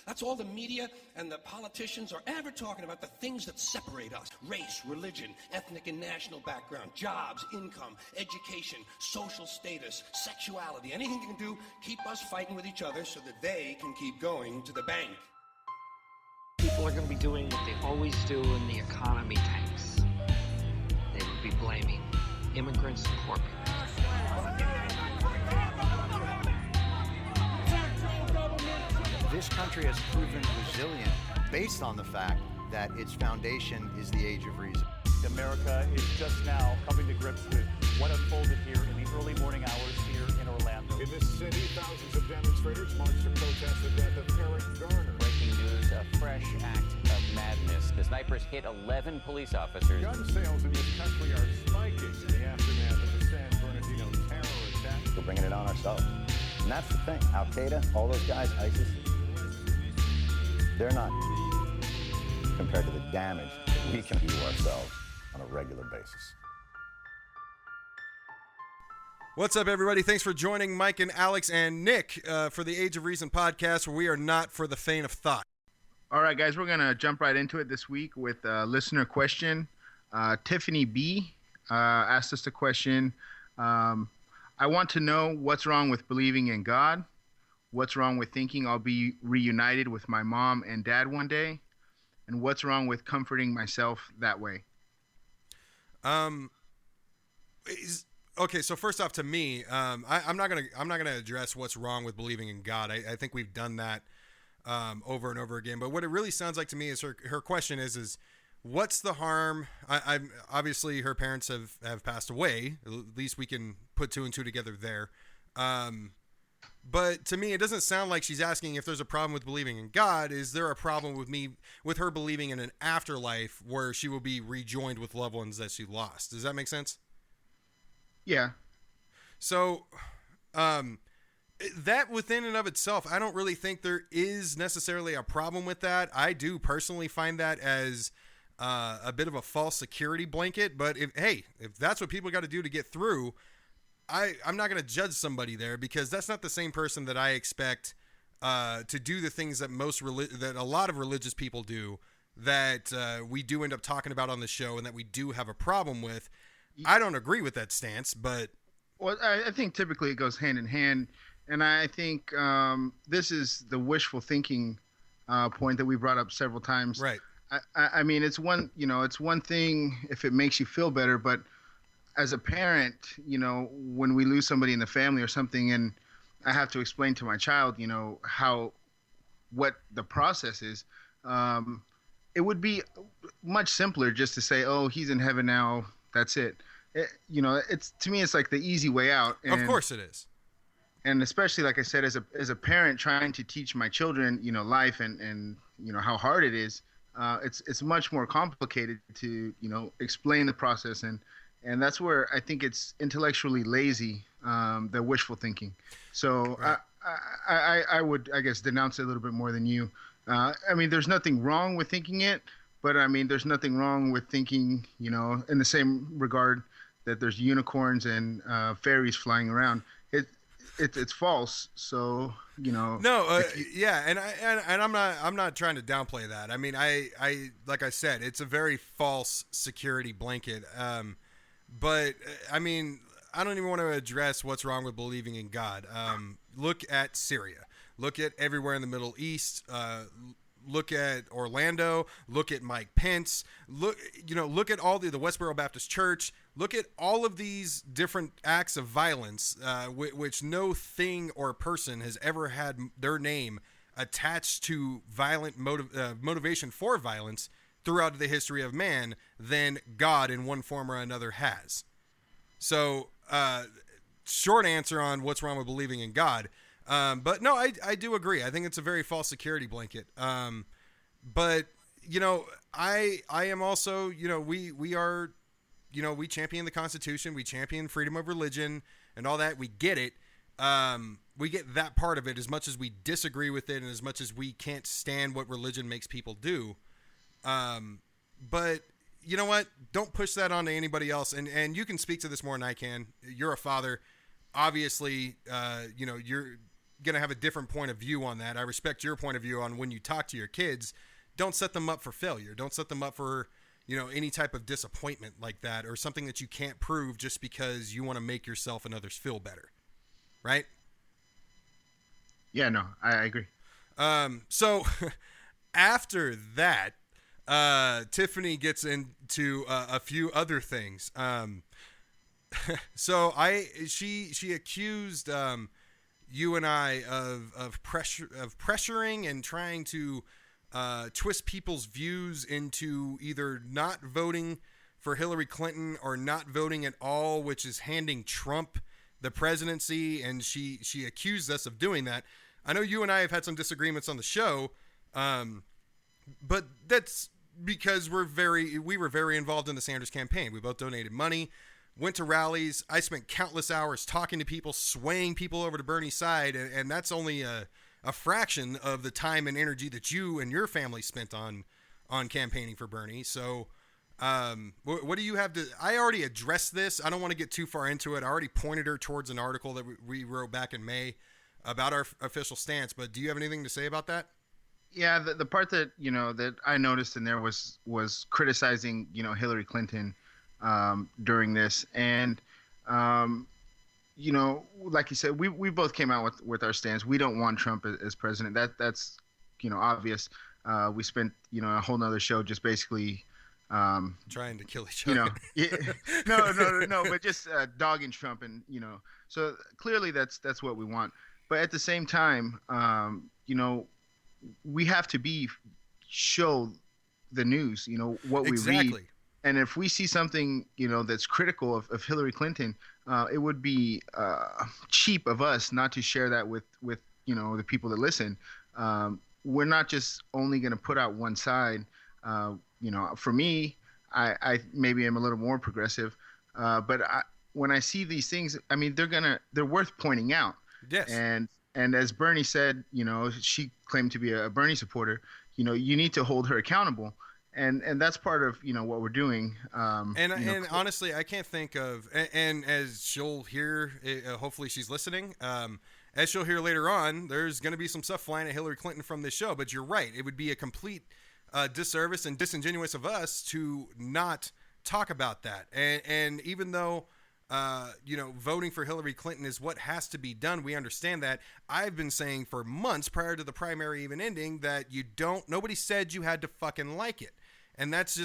That's all the media and the politicians are ever talking about, the things that separate us. Race, religion, ethnic and national background, jobs, income, education, social status, sexuality. Anything they can do, keep us fighting with each other so that they can keep going to the bank. People are going to be doing what they always do when the economy tanks. They will be blaming immigrants and corporate. This country has proven resilient based on the fact that its foundation is the age of reason. America is just now coming to grips with what unfolded here in the early morning hours here in Orlando. In this city, thousands of demonstrators marched to protest the death of Eric Garner. Breaking news, a fresh act of madness. The snipers hit 11 police officers. Gun sales in this country are spiking in the aftermath of the San Bernardino terror attack. We're bringing it on ourselves. And that's the thing. Al-Qaeda, all those guys, ISIS, they're not compared to the damage that we can do ourselves on a regular basis. What's up, everybody? Thanks for joining Mike and Alex and Nick for the Age of Reason podcast, where we are not for the faint of thought. All right, guys, we're going to jump right into it this week with a listener question. Tiffany B. asked us the question, I want to know what's wrong with believing in God. What's wrong with thinking I'll be reunited with my mom and dad one day? And what's wrong with comforting myself that way? Okay, so first off, to me, I'm not gonna address what's wrong with believing in God. I think we've done that over and over again. But what it really sounds like to me is her question is what's the harm? I'm obviously her parents have passed away. At least we can put two and two together there. But to me, it doesn't sound like she's asking if there's a problem with believing in God. Is there a problem with her believing in an afterlife where she will be rejoined with loved ones that she lost? Does that make sense? Yeah. So, that within and of itself, I don't really think there is necessarily a problem with that. I do personally find that as a bit of a false security blanket. But if that's what people got to do to get through, I'm not going to judge somebody there, because that's not the same person that I expect to do the things that that a lot of religious people do, that we do end up talking about on the show and that we do have a problem with. I don't agree with that stance, but... Well, I think typically it goes hand in hand, and I think this is the wishful thinking point that we brought up several times. Right. I mean, it's one thing if it makes you feel better, but as a parent, when we lose somebody in the family or something, and I have to explain to my child, what the process is, it would be much simpler just to say, oh, he's in heaven now. That's it. It's, to me, it's like the easy way out. And, of course it is. And especially, like I said, as a parent trying to teach my children, life and how hard it is, it's much more complicated to, explain the process. And that's where I think it's intellectually lazy, the wishful thinking. So right. I would, I guess, denounce it a little bit more than you. I mean, there's nothing wrong with thinking it, but I mean, there's nothing wrong with thinking, in the same regard that there's unicorns and fairies flying around. It's false. So, No, yeah, and I'm not trying to downplay that. I mean, I like I said, it's a very false security blanket. But I mean, I don't even want to address what's wrong with believing in God. Look at Syria. Look at everywhere in the Middle East. Look at Orlando. Look at Mike Pence. Look at all the Westboro Baptist Church. Look at all of these different acts of violence, which no thing or person has ever had their name attached to violent motivation for violence throughout the history of man than God in one form or another has. So, short answer on what's wrong with believing in God. But no, I do agree. I think it's a very false security blanket. But I am also, we are, we champion the Constitution, we champion freedom of religion and all that. We get it. We get that part of it, as much as we disagree with it and as much as we can't stand what religion makes people do. But you know what? Don't push that onto anybody else. And you can speak to this more than I can. You're a father. Obviously, going to have a different point of view on that. I respect your point of view on when you talk to your kids. Don't set them up for failure. Don't set them up for, any type of disappointment like that, or something that you can't prove just because you want to make yourself and others feel better. Right? Yeah, no, I agree. So after that, Tiffany gets into a few other things. So she accused you and I of pressuring and trying to twist people's views into either not voting for Hillary Clinton or not voting at all, which is handing Trump the presidency, and she accused us of doing that. I know you and I have had some disagreements on the show, but that's because we were very involved in the Sanders campaign. We both donated money, went to rallies. I spent countless hours talking to people, swaying people over to Bernie's side, and that's only a fraction of the time and energy that you and your family spent on campaigning for Bernie. So what do you have to... I already addressed this. I don't want to get too far into it. I already pointed her towards an article that we wrote back in May about our official stance, but do you have anything to say about that? Yeah, the part that that I noticed in there was criticizing Hillary Clinton during this, and like you said, we both came out with our stance. We don't want Trump as president. That's obvious. We spent a whole nother show just basically trying to kill each other. No, but just dogging Trump, and so clearly that's what we want. But at the same time, we have to show the news, what we read. And if we see something, that's critical of Hillary Clinton, it would be cheap of us not to share that with the people that listen. We're not just only going to put out one side. For me, I maybe am a little more progressive, but when I see these things, I mean, they're worth pointing out. Yes. And as Bernie said, she claimed to be a Bernie supporter. You need to hold her accountable. And that's part of what we're doing. And honestly, I can't think of, and as she'll hear, hopefully she's listening. As she'll hear later on, there's going to be some stuff flying at Hillary Clinton from this show. But you're right; it would be a complete disservice and disingenuous of us to not talk about that. And even though voting for Hillary Clinton is what has to be done, we understand that. I've been saying for months prior to the primary even ending that nobody said you had to fucking like it. And that's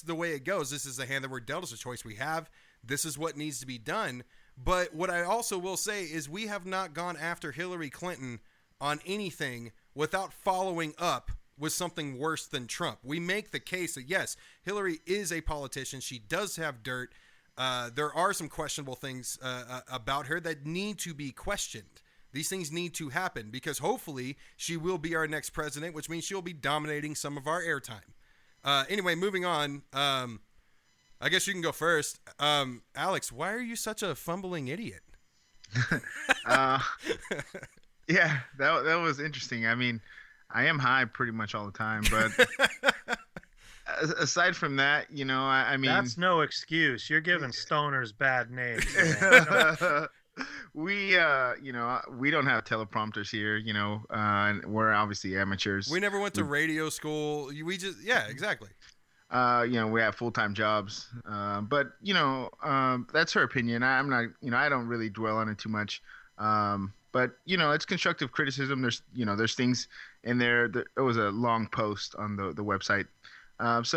the way it goes. This is the hand that we're dealt. It's a choice we have. This is what needs to be done. But what I also will say is we have not gone after Hillary Clinton on anything without following up with something worse than Trump. We make the case that, yes, Hillary is a politician. She does have dirt. There are some questionable things about her that need to be questioned. These things need to happen because hopefully she will be our next president, which means she'll be dominating some of our airtime. Anyway, moving on. I guess you can go first. Alex, why are you such a fumbling idiot? Yeah, that was interesting. I mean, I am high pretty much all the time, but aside from that, I mean, that's no excuse. You're giving stoners bad names. We don't have teleprompters here, and we're obviously amateurs. We never went to radio school. Yeah, exactly. We have full-time jobs, but that's her opinion. I'm not, I don't really dwell on it too much. But it's constructive criticism. There's things in there. There was a long post on the website,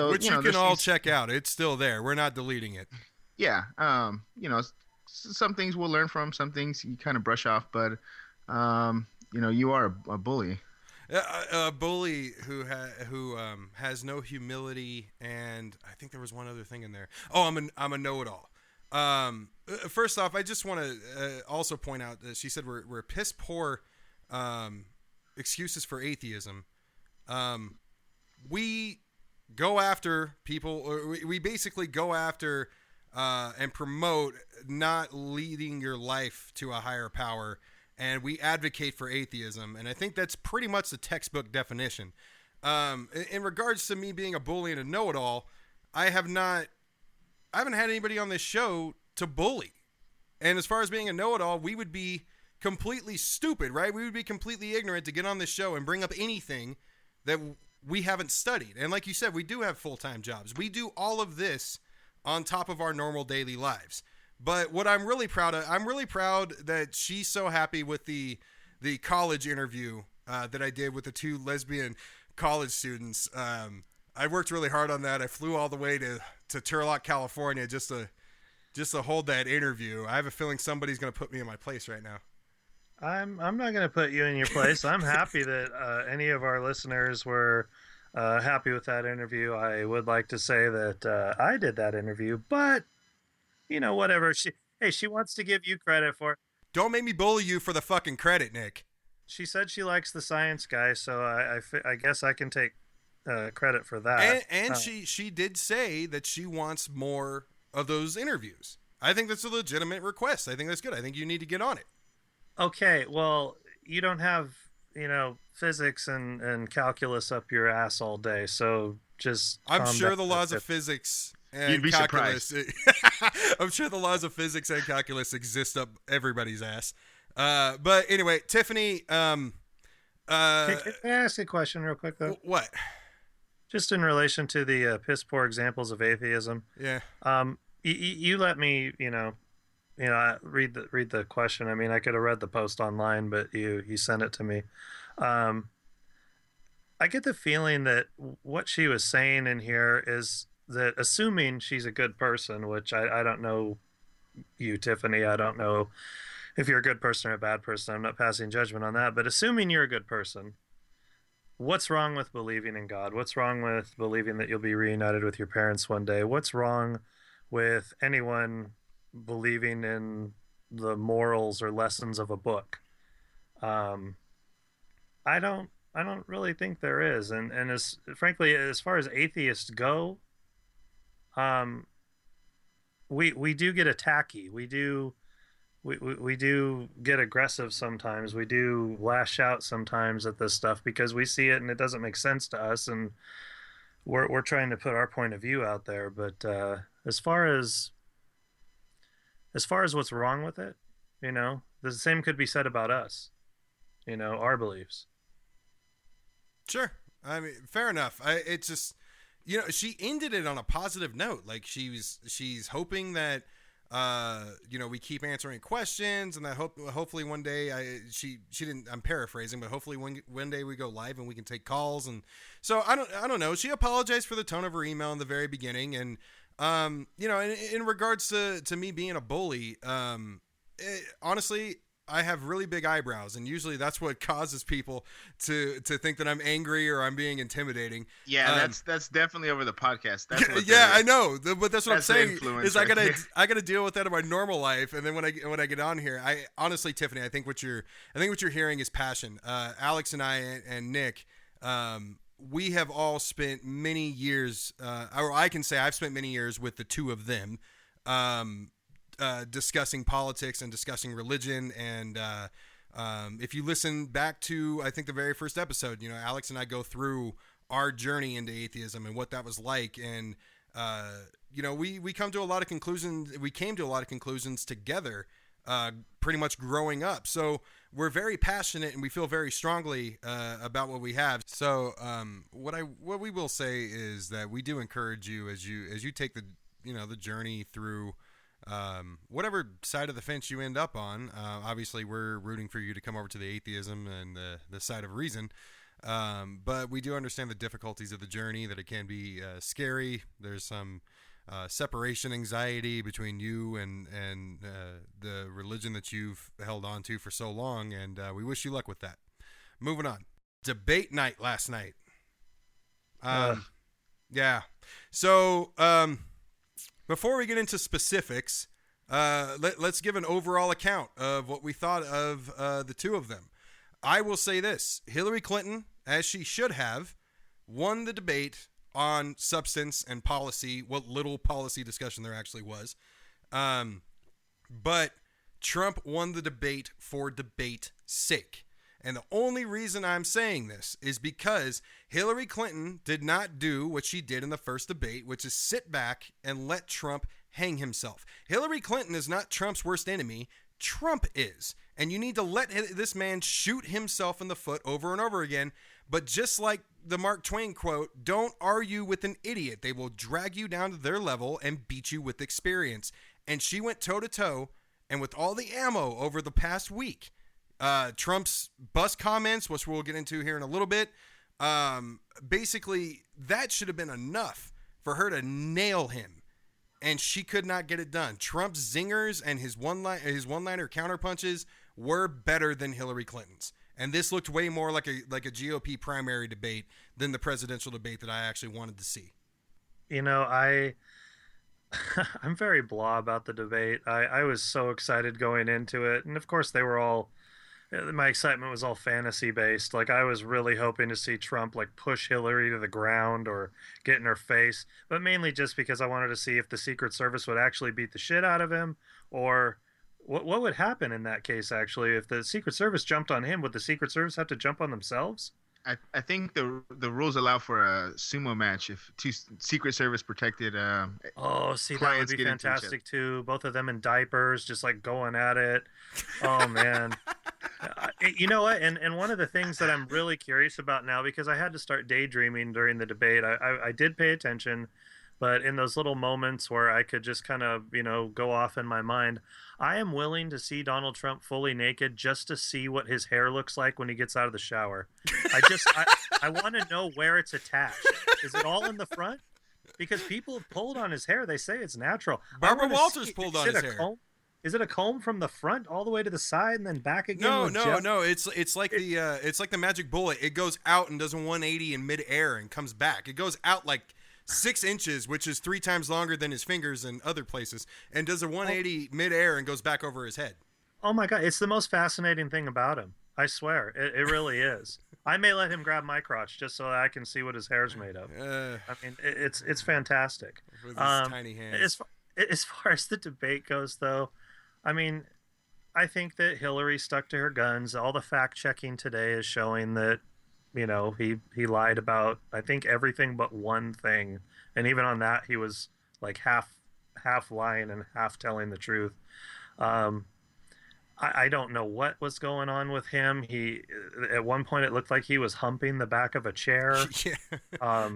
which you can all check out. It's still there. We're not deleting it. Yeah. Some things we'll learn from. Some things you kind of brush off. But you are a bully. A bully who has no humility, and I think there was one other thing in there. Oh, I'm a know-it-all. First off, I just want to also point out that she said we're piss poor excuses for atheism. We go after people, or we basically go after and promote not leading your life to a higher power. And we advocate for atheism, and I think that's pretty much the textbook definition. In regards to me being a bully and a know-it-all, I haven't had anybody on this show to bully. And as far as being a know-it-all, we would be completely stupid, right? We would be completely ignorant to get on this show and bring up anything that we haven't studied. And like you said, we do have full-time jobs. We do all of this on top of our normal daily lives. But what I'm really proud of, I'm really proud that she's so happy with the college interview that I did with the 2 lesbian college students. I worked really hard on that. I flew all the way to Turlock, California, just to hold that interview. I have a feeling somebody's going to put me in my place right now. I'm not going to put you in your place. I'm happy that any of our listeners were happy with that interview. I would like to say that I did that interview, but whatever. She wants to give you credit for it. Don't make me bully you for the fucking credit, Nick. She said she likes the science guy, so I guess I can take credit for that. And she did say that she wants more of those interviews. I think that's a legitimate request. I think that's good. I think you need to get on it. Okay, well, you don't have, physics and calculus up your ass all day, so just I'm sure the laws of physics and You'd be calculus I'm sure the laws of physics and calculus exist up everybody's ass. But anyway, Tiffany, can I ask a question real quick though? What? Just in relation to the piss poor examples of atheism. Yeah. You let me, read the question. I mean, I could have read the post online, but you sent it to me. I get the feeling that what she was saying in here is that, assuming she's a good person, which I don't know you, Tiffany, I don't know if you're a good person or a bad person. I'm not passing judgment on that, but assuming you're a good person, what's wrong with believing in God? What's wrong with believing that you'll be reunited with your parents one day? What's wrong with anyone believing in the morals or lessons of a book? I don't really think there is. And as frankly, as far as atheists go, we do get attacky. We do get aggressive sometimes. We do lash out sometimes at this stuff because we see it and it doesn't make sense to us, and we're trying to put our point of view out there. But as far as what's wrong with it, the same could be said about us, our beliefs. Sure. I mean, fair enough. It's just, she ended it on a positive note. Like she's hoping that, we keep answering questions, and that hopefully one day she didn't, I'm paraphrasing, but hopefully one day we go live and we can take calls. And so I don't know. She apologized for the tone of her email in the very beginning. And, in regards to me being a bully, honestly, I have really big eyebrows, and usually that's what causes people to think that I'm angry or I'm being intimidating. Yeah, that's definitely over the podcast. That's what yeah, I know, but that's what I'm saying. Is right I gotta deal with that in my normal life, and then when I get on here, I honestly, Tiffany, I think what you're hearing is passion. Alex and I and Nick, we have all spent many years, or I can say I've spent many years with the two of them. Discussing politics and discussing religion, and if you listen back to, I think, the very first episode, Alex and I go through our journey into atheism and what that was like, and we come to a lot of conclusions. We came to a lot of conclusions together, pretty much growing up. So we're very passionate and we feel very strongly about what we have. So what we will say is that we do encourage you as you take the the journey through. Whatever side of the fence you end up on, obviously we're rooting for you to come over to the atheism and the side of reason. But we do understand the difficulties of the journey, that it can be scary. There's some separation anxiety between you and the religion that you've held on to for so long, and we wish you luck with that. Moving on. Debate night last night. Yeah. So, before we get into specifics, let's give an overall account of what we thought of the two of them. I will say this. Hillary Clinton, as she should have, won the debate on substance and policy, what little policy discussion there actually was. But Trump won the debate for debate's sake. And the only reason I'm saying this is because Hillary Clinton did not do what she did in the first debate, which is sit back and let Trump hang himself. Hillary Clinton is not Trump's worst enemy. Trump is. And you need to let this man shoot himself in the foot over and over again. But just like the Mark Twain quote, don't argue with an idiot. They will drag you down to their level and beat you with experience. And she went toe-to-toe, and with all the ammo over the past week, Trump's bus comments, which we'll get into here in a little bit, basically that should have been enough for her to nail him. And she could not get it done. Trump's zingers and his one-liner counterpunches were better than Hillary Clinton's. And this looked way more like a GOP primary debate than the presidential debate that I actually wanted to see. You know, I'm very blah about the debate. I was so excited going into it. And of course they were all, my excitement was all fantasy based. Like I was really hoping to see Trump like push Hillary to the ground or get in her face, but mainly just because I wanted to see if the Secret Service would actually beat the shit out of him, or what would happen in that case. Actually, if the Secret Service jumped on him, would the Secret Service have to jump on themselves? I think the rules allow for a sumo match if two Secret Service protected. Oh, see, that would be fantastic too. Both of them in diapers, just like going at it. Oh man. You know what? And one of the things that I'm really curious about now, because I had to start daydreaming during the debate, I did pay attention, but in those little moments where I could just kind of, go off in my mind, I am willing to see Donald Trump fully naked just to see what his hair looks like when he gets out of the shower. I want to know where it's attached. Is it all in the front? Because people have pulled on his hair. They say it's natural. Barbara Walters pulled on his hair. Is it a comb from the front all the way to the side and then back again? No. It's like the magic bullet. It goes out and does a 180 in midair and comes back. It goes out like 6 inches, which is 3 times longer than his fingers in other places, and does a 180 midair and goes back over his head. Oh my God. It's the most fascinating thing about him. I swear. It really is. I may let him grab my crotch just so that I can see what his hair's made of. I mean, it's fantastic. With his tiny hands. As far as the debate goes, though, I mean, I think that Hillary stuck to her guns. All the fact checking today is showing that, he lied about, I think, everything but one thing. And even on that, he was like half lying and half telling the truth. I don't know what was going on with him. At one point it looked like he was humping the back of a chair. Yeah.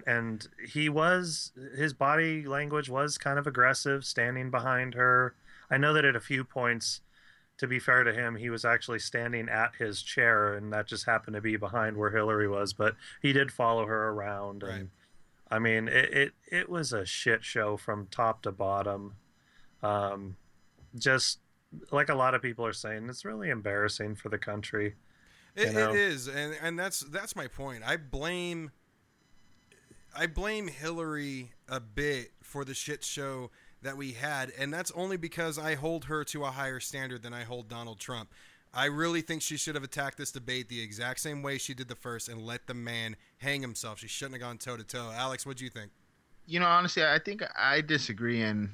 And his body language was kind of aggressive, standing behind her. I know that at a few points, to be fair to him, he was actually standing at his chair, and that just happened to be behind where Hillary was, but he did follow her around. Right. And I mean, it was a shit show from top to bottom. Just like a lot of people are saying, it's really embarrassing for the country. It is, and that's my point. I blame Hillary a bit for the shit show that we had, and that's only because I hold her to a higher standard than I hold Donald Trump. I really think she should have attacked this debate the exact same way she did the first and let the man hang himself. She shouldn't have gone toe-to-toe. Alex, what do you think? Honestly, I think I disagree, and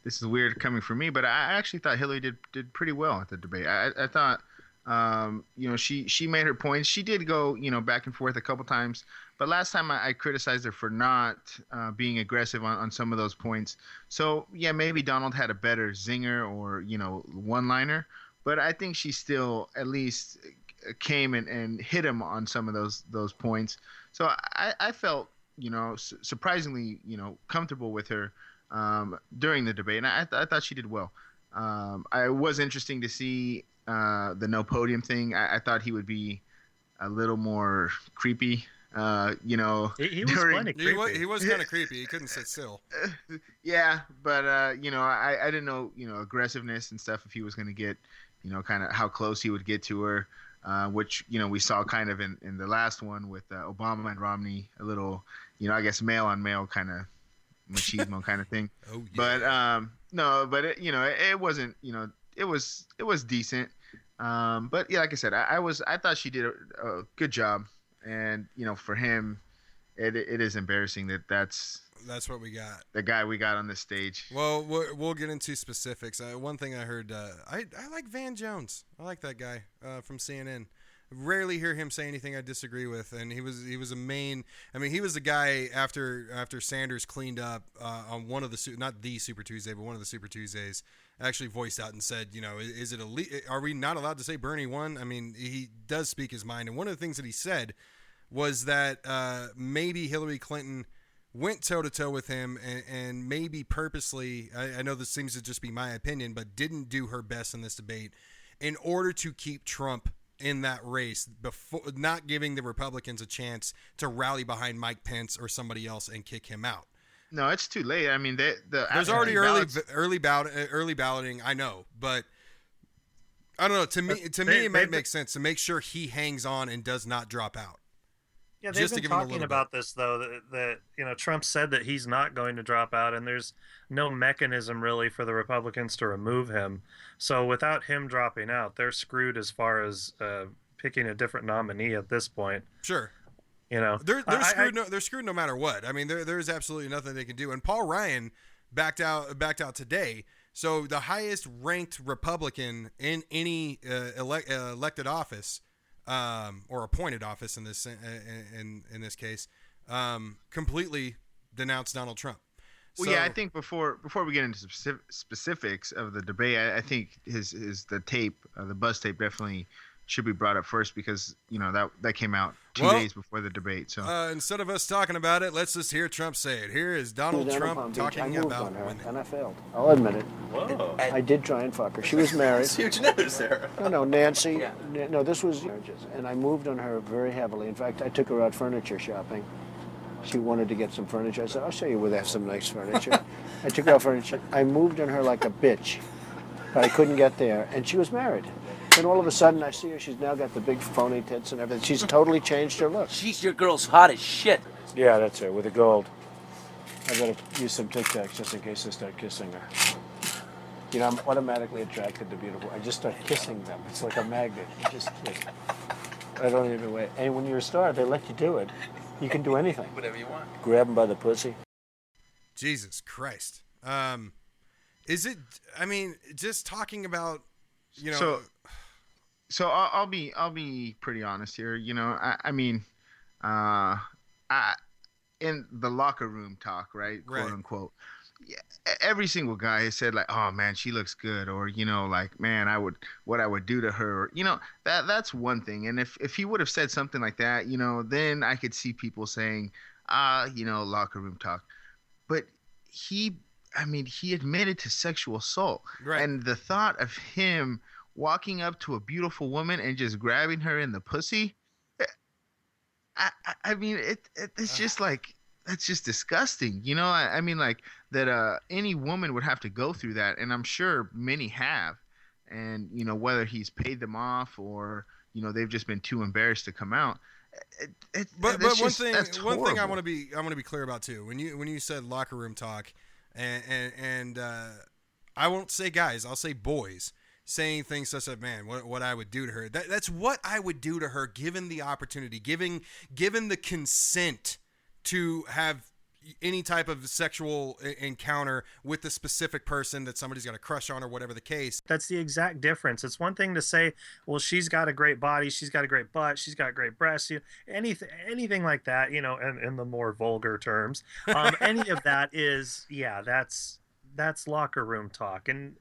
this is weird coming from me, but I actually thought Hillary did pretty well at the debate. I thought, she made her points. She did go, back and forth a couple times, but last time I criticized her for not being aggressive on some of those points. So yeah, maybe Donald had a better zinger or, one-liner, but I think she still at least came and hit him on some of those points. So I felt, surprisingly, comfortable with her during the debate, and I thought she did well. I was interesting to see the no podium thing. I thought he would be a little more creepy. He was plenty creepy. He was kind of creepy. He couldn't sit still. Yeah, but I didn't know aggressiveness and stuff, if he was going to get kind of how close he would get to her, which we saw kind of in the last one with Obama and Romney, a little I guess male on male kind of machismo kind of thing. Oh yeah. But no, but it wasn't it was decent. But yeah, like I said, I thought she did a good job. And for him, it is embarrassing that's what we got. The guy we got on this stage. Well, we'll get into specifics. One thing I heard, I like Van Jones. I like that guy from CNN. rarely hear him say anything I disagree with, and he was a main. I mean, he was the guy after Sanders cleaned up on one of the not the Super Tuesday, but one of the Super Tuesdays, actually voiced out and said, is it are we not allowed to say Bernie won? I mean, he does speak his mind, and one of the things that he said was that maybe Hillary Clinton went toe-to-toe with him and maybe purposely, I know this seems to just be my opinion, but didn't do her best in this debate in order to keep Trump in that race, before not giving the Republicans a chance to rally behind Mike Pence or somebody else and kick him out. No, it's too late. I mean, there's already early balloting. I know, but I don't know. To me, it might make sense to make sure he hangs on and does not drop out. Yeah, they've been talking about this, though, that Trump said that he's not going to drop out, and there's no mechanism really for the Republicans to remove him. So without him dropping out, they're screwed as far as picking a different nominee at this point. Sure. They're screwed. They're screwed no matter what. I mean, there's absolutely nothing they can do. And Paul Ryan backed out today. So the highest ranked Republican in any elected office, or appointed office in this case, completely denounced Donald Trump. Well, yeah, I think before we get into specifics of the debate, I think the tape, the buzz tape, definitely should be brought up first, because that came out two days before the debate. So instead of us talking about it, let's just hear Trump say it. Here is Donald Trump talking about women. And I failed. I'll admit it. Whoa. I did try and fuck her. She was married. Huge news there. No, Nancy. Yeah. No, this was marriages, and I moved on her very heavily. In fact, I took her out furniture shopping. She wanted to get some furniture. I said, I'll show you where they have some nice furniture. I took her out furniture. I moved on her like a bitch, but I couldn't get there, and she was married. Then all of a sudden, I see her. She's now got the big phony tits and everything. She's totally changed her look. She's your girl's hot as shit. Yeah, that's her, with the gold. I better use some Tic Tacs just in case I start kissing her. I'm automatically attracted to beautiful. I just start kissing them. It's like a magnet. You just kiss. I don't even wait. And when you're a star, they let you do it. You can do anything. Whatever you want. Grab them by the pussy. Jesus Christ. Is it? I mean, just talking about, So I'll be pretty honest here. I mean, in the locker room talk, right, quote unquote, yeah, every single guy has said like, "Oh man, she looks good," or like, "Man, what I would do to her," or, that's one thing. And if he would have said something like that, then I could see people saying, locker room talk. But he admitted to sexual assault, right? And the thought of him walking up to a beautiful woman and just grabbing her in the pussy, I mean, it's just like, that's just disgusting. I mean, like that any woman would have to go through that, and I'm sure many have. And whether he's paid them off or they've just been too embarrassed to come out. But one thing I want to be clear about too. When you said locker room talk, and I won't say guys, I'll say boys, saying things such as, man, what I would do to her. That's what I would do to her, given the opportunity, given the consent to have any type of sexual encounter with the specific person that somebody's got a crush on or whatever the case. That's the exact difference. It's one thing to say, well, she's got a great body, she's got a great butt, she's got great breasts, anything like that, in the more vulgar terms. Any of that is, that's locker room talk. And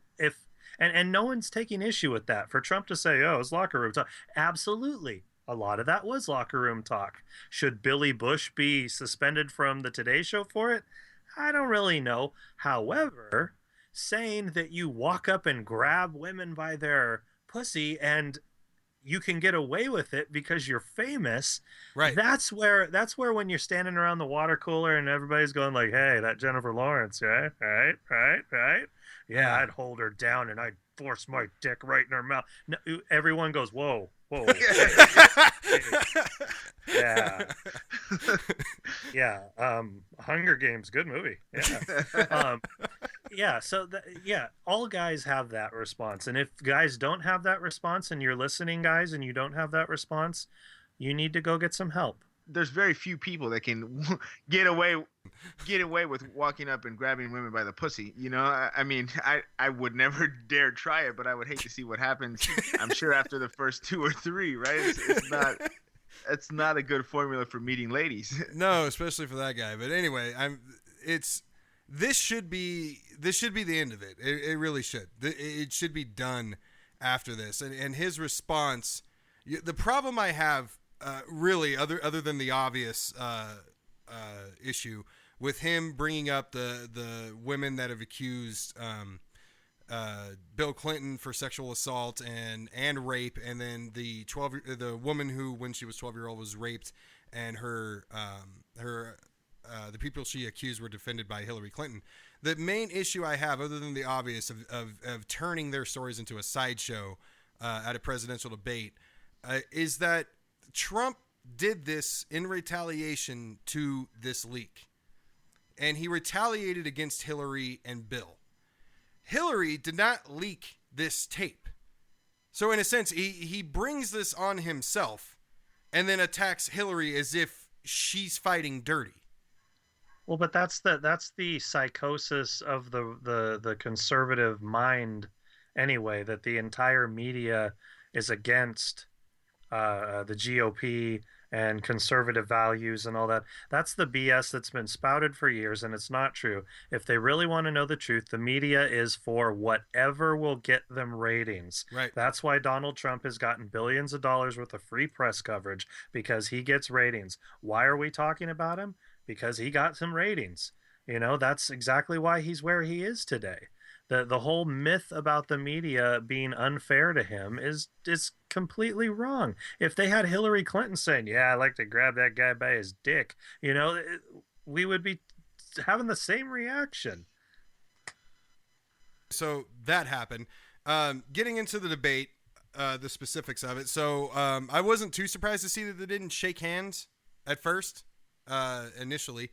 And no one's taking issue with that. For Trump to say, oh, it's locker room talk. Absolutely. A lot of that was locker room talk. Should Billy Bush be suspended from the Today Show for it? I don't really know. However, saying that you walk up and grab women by their pussy and you can get away with it because you're famous. Right. That's where when you're standing around the water cooler and everybody's going like, hey, that Jennifer Lawrence, right? Yeah, I'd hold her down and I'd force my dick right in her mouth. No, everyone goes, whoa. Hey. Yeah. Hunger Games, good movie. Yeah. All guys have that response. And if guys don't have that response and you're listening, guys, and you don't have that response, you need to go get some help. there's very few people that can get away with walking up and grabbing women by the pussy. You know, I mean, I would never dare try it, but I would hate to see what happens. I'm sure after the first 2 or 3, right? It's not a good formula for meeting ladies. No, especially for that guy. But anyway, this should be the end of it. It really should. It should be done after this. And his response, the problem I have, really, other than the obvious issue with him bringing up the women that have accused Bill Clinton for sexual assault and rape, and then the woman who, when she was 12-year-old, was raped, and the people she accused were defended by Hillary Clinton. The main issue I have, other than the obvious of turning their stories into a sideshow at a presidential debate, is that Trump did this in retaliation to this leak. And he retaliated against Hillary and Bill. Hillary did not leak this tape. So in a sense, he brings this on himself and then attacks Hillary as if she's fighting dirty. Well, but that's the psychosis of the conservative mind anyway, that the entire media is against the GOP and conservative values and all that. That's the BS that's been spouted for years, and it's not true. If they really want to know the truth, the media is for whatever will get them ratings. Right. That's why Donald Trump has gotten billions of dollars worth of free press coverage, because he gets ratings. Why are we talking about him? Because he got some ratings. You know, that's exactly why he's where he is today. The whole myth about the media being unfair to him is completely wrong. If they had Hillary Clinton saying, "Yeah, I like to grab that guy by his dick," you know, we would be having the same reaction. So that happened. Getting into the debate, the specifics of it. So I wasn't too surprised to see that they didn't shake hands at first, initially.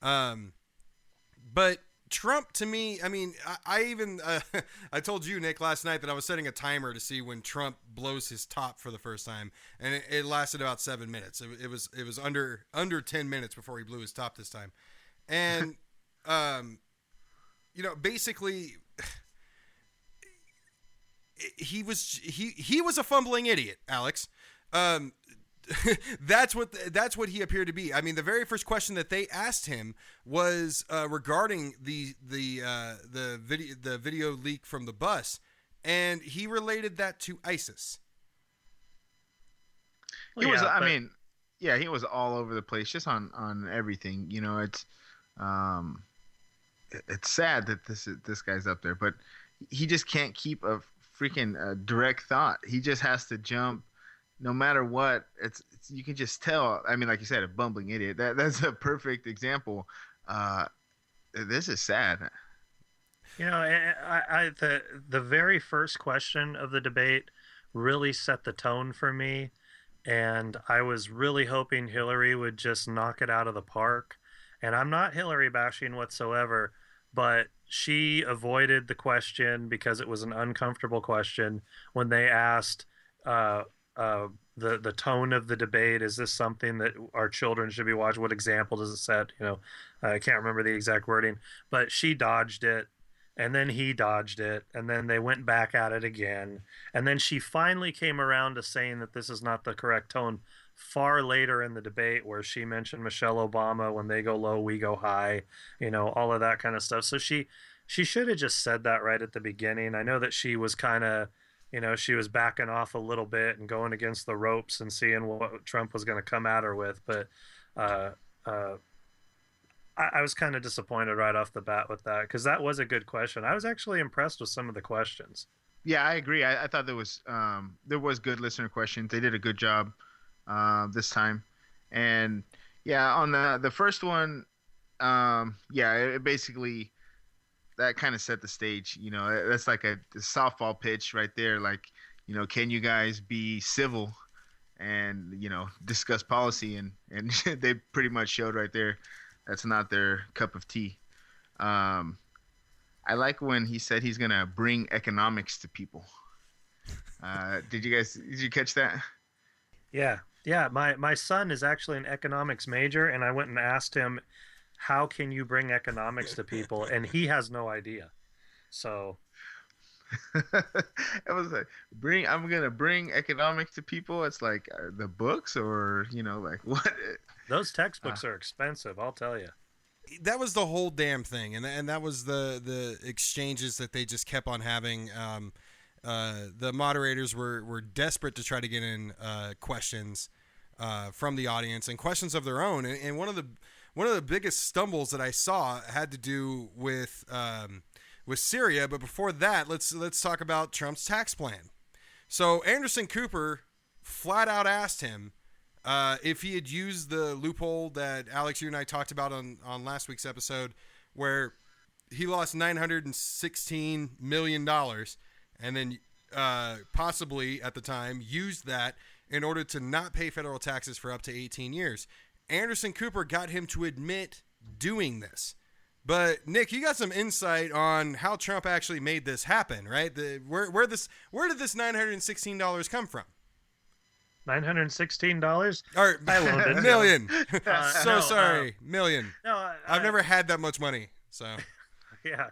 But Trump, to me, I mean, I even I told you, Nick, last night that I was setting a timer to see when Trump blows his top for the first time, and it lasted about 7 minutes. It was under 10 minutes before he blew his top this time, and you know, basically, he was a fumbling idiot, Alex. That's what he appeared to be. I mean, the very first question that they asked him was regarding the video leak from the bus, and he related that to ISIS. He was, I mean, yeah, he was all over the place, just on everything. You know, it's sad that this guy's up there, but he just can't keep a freaking direct thought. He just has to jump. No matter what, it's you can just tell. I mean, like you said, a bumbling idiot. That's a perfect example. This is sad. You know, the very first question of the debate really set the tone for me, and I was really hoping Hillary would just knock it out of the park. And I'm not Hillary bashing whatsoever, but she avoided the question because it was an uncomfortable question when they asked. The tone of the debate, is this something that our children should be watching? What example does it set? You know, I can't remember the exact wording, but she dodged it, and then he dodged it, and then they went back at it again, and then she finally came around to saying that this is not the correct tone far later in the debate, where she mentioned Michelle Obama, when they go low, we go high, you know, all of that kind of stuff. So she should have just said that right at the beginning. I know that she was kind of, you know, she was backing off a little bit and going against the ropes and seeing what Trump was going to come at her with. But I was kind of disappointed right off the bat with that, because that was a good question. I was actually impressed with some of the questions. Yeah, I agree. I thought there was good listener questions. They did a good job this time. And yeah, on the first one, it basically, that kind of set the stage. You know, that's like a softball pitch right there. Like, you know, can you guys be civil and, you know, discuss policy? And they pretty much showed right there that's not their cup of tea. I like when he said he's gonna bring economics to people. Did you catch that? Yeah, Yeah, my son is actually an economics major, and I went and asked him, how can you bring economics to people? And he has no idea. So I was like, I'm gonna bring economics to people. It's like the books, or like what? Those textbooks are expensive, I'll tell you. That was the whole damn thing, and that was the exchanges that they just kept on having. The moderators were desperate to try to get in questions from the audience and questions of their own. And one of the biggest stumbles that I saw had to do with Syria. But before that, let's talk about Trump's tax plan. So Anderson Cooper flat out asked him if he had used the loophole that Alex, you and I talked about on last week's episode, where he lost $916 million, and then possibly at the time used that in order to not pay federal taxes for up to 18 years. Anderson Cooper got him to admit doing this. But Nick, you got some insight on how Trump actually made this happen, right? Where did this $916 come from? $916? Or I loaned it. million. Sorry, million. No, I've never had that much money, so. Yeah,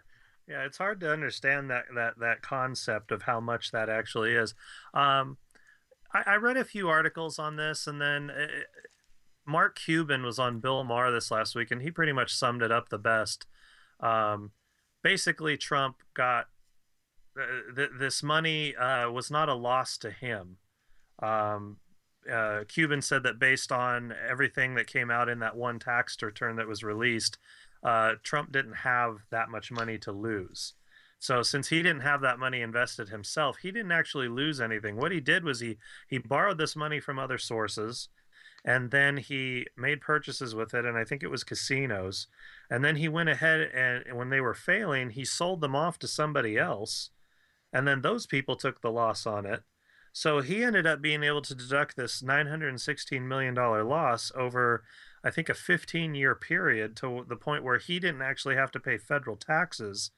it's hard to understand that concept of how much that actually is. I read a few articles on this, and then Mark Cuban was on Bill Maher this last week, and he pretty much summed it up the best. Basically, Trump got this money was not a loss to him. Cuban said that based on everything that came out in that one tax return that was released, Trump didn't have that much money to lose. So since he didn't have that money invested himself, he didn't actually lose anything. What he did was he borrowed this money from other sources, and then he made purchases with it, and I think it was casinos. And then he went ahead, and when they were failing, he sold them off to somebody else, and then those people took the loss on it. So he ended up being able to deduct this $916 million loss over, I think, a 15-year period, to the point where he didn't actually have to pay federal taxes,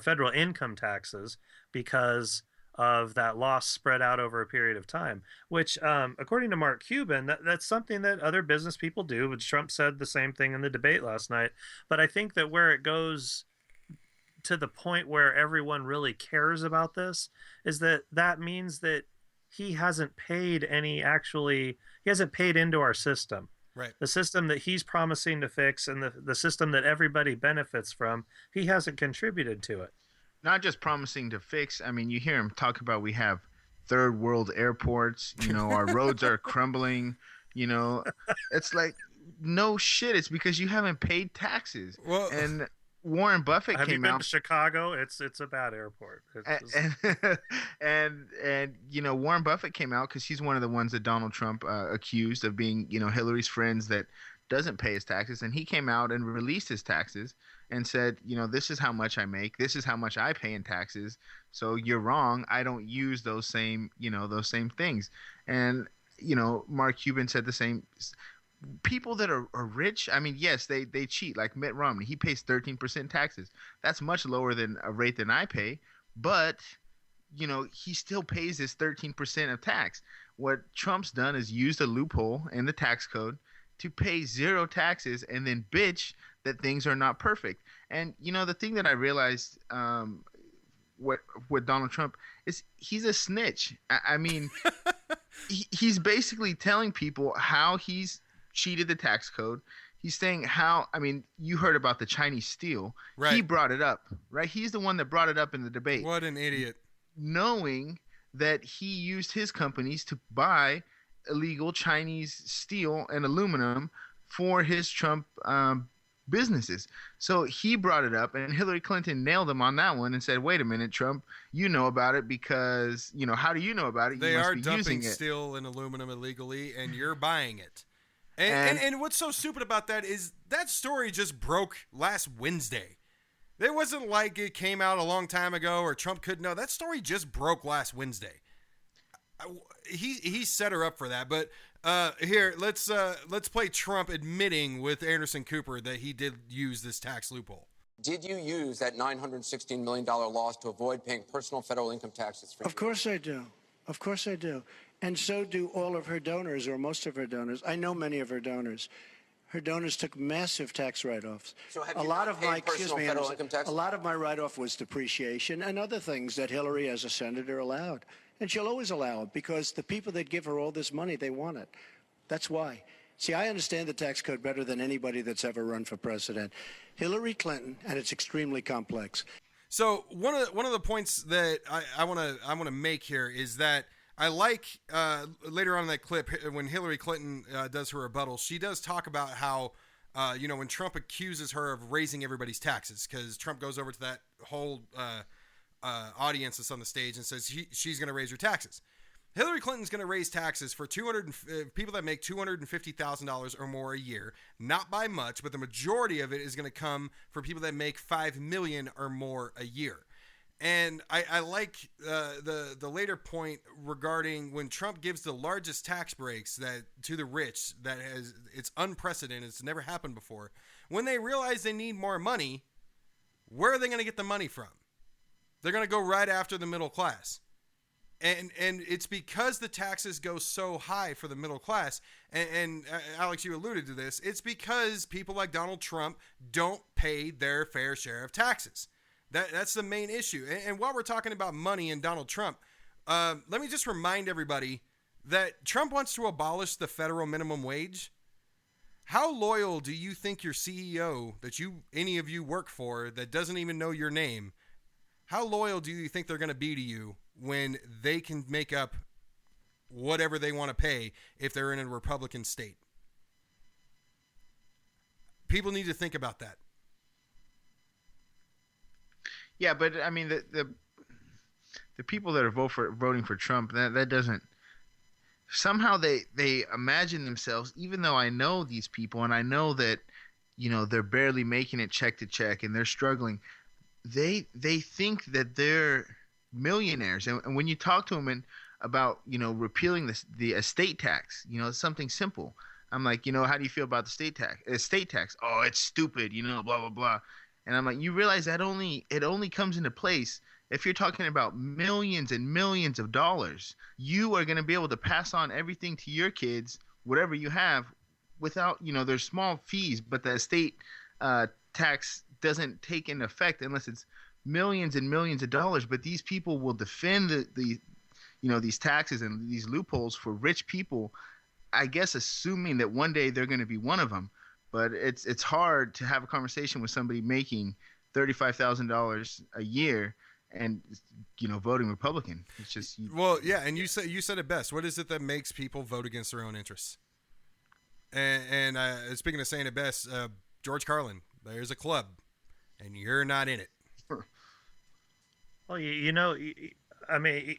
federal income taxes, because of that loss spread out over a period of time, which, according to Mark Cuban, that's something that other business people do, which Trump said the same thing in the debate last night. But I think that where it goes to the point where everyone really cares about this is that means that he hasn't paid he hasn't paid into our system. Right. The system that he's promising to fix, and the system that everybody benefits from, he hasn't contributed to it. Not just promising to fix. I mean, you hear him talk about we have third world airports, our roads are crumbling, it's like, no shit. It's because you haven't paid taxes. Well, and Warren Buffett have came you been out to Chicago? It's a bad airport. And Warren Buffett came out because he's one of the ones that Donald Trump accused of being Hillary's friends that doesn't pay his taxes, and he came out and released his taxes and said, this is how much I make, this is how much I pay in taxes, so you're wrong, I don't use those same things. And Mark Cuban said the same. People that are rich, I mean, yes, they cheat, like Mitt Romney. He pays 13% taxes. That's much lower than a rate than I pay, but he still pays this 13% of tax. What Trump's done is used a loophole in the tax code to pay zero taxes and then bitch that things are not perfect. And the thing that I realized with Donald Trump is he's a snitch. I mean, he's basically telling people how he's cheated the tax code. He's saying you heard about the Chinese steel. Right. He brought it up, right? He's the one that brought it up in the debate. What an idiot. Knowing that he used his companies to buy illegal Chinese steel and aluminum for his Trump businesses. So he brought it up, and Hillary Clinton nailed him on that one and said, wait a minute, Trump, you know about it because, how do you know about it? They are dumping using steel and aluminum illegally, and you're buying it. And what's so stupid about that is that story just broke last Wednesday. It wasn't like it came out a long time ago or Trump couldn't know. That story just broke last Wednesday. He set her up for that. But here, let's play Trump admitting with Anderson Cooper that he did use this tax loophole. Did you use that $916 million loss to avoid paying personal federal income taxes? Of course I do. Of course I do. And so do all of her donors, or most of her donors. I know many of her donors. Her donors took massive tax write-offs. So have A you lot not of paid my, personal federal income tax? a lot of my write-off was depreciation and other things that Hillary, as a senator, allowed. And she'll always allow it because the people that give her all this money, they want it. That's why. See, I understand the tax code better than anybody that's ever run for president. Hillary Clinton, and it's extremely complex. So one of the points that I want to make here is that I like later on in that clip when Hillary Clinton does her rebuttal, she does talk about how when Trump accuses her of raising everybody's taxes, because Trump goes over to that whole audience that's on the stage and says she's going to raise your taxes. Hillary Clinton's going to raise taxes for people that make $250,000 or more a year, not by much, but the majority of it is going to come for people that make $5 million or more a year. And I like the later point regarding when Trump gives the largest tax breaks to the rich it's unprecedented. It's never happened before. When they realize they need more money, where are they going to get the money from? They're going to go right after the middle class. And it's because the taxes go so high for the middle class. And Alex, you alluded to this. It's because people like Donald Trump don't pay their fair share of taxes. That's the main issue. And while we're talking about money and Donald Trump, let me just remind everybody that Trump wants to abolish the federal minimum wage. How loyal do you think your CEO that any of you work for that doesn't even know your name, how loyal do you think they're going to be to you when they can make up whatever they want to pay if they're in a Republican state? People need to think about that. Yeah, but I mean the people that are voting for Trump, that doesn't, somehow they imagine themselves, even though I know these people and I know that they're barely making it check to check and they're struggling, they think that they're millionaires. And when you talk to them about repealing the estate tax, it's something simple. I'm like, how do you feel about the estate tax? Oh, it's stupid, blah blah blah. And I'm like, you realize that it only comes into place if you're talking about millions and millions of dollars. You are going to be able to pass on everything to your kids, whatever you have, without there's small fees, but the estate tax doesn't take into effect unless it's millions and millions of dollars. But these people will defend the these taxes and these loopholes for rich people, I guess, assuming that one day they're going to be one of them. But it's hard to have a conversation with somebody making $35,000 a year and voting Republican. It's just well, yeah. And you said it best. What is it that makes people vote against their own interests? And speaking of saying it best, George Carlin, there's a club, and you're not in it. Well, I mean,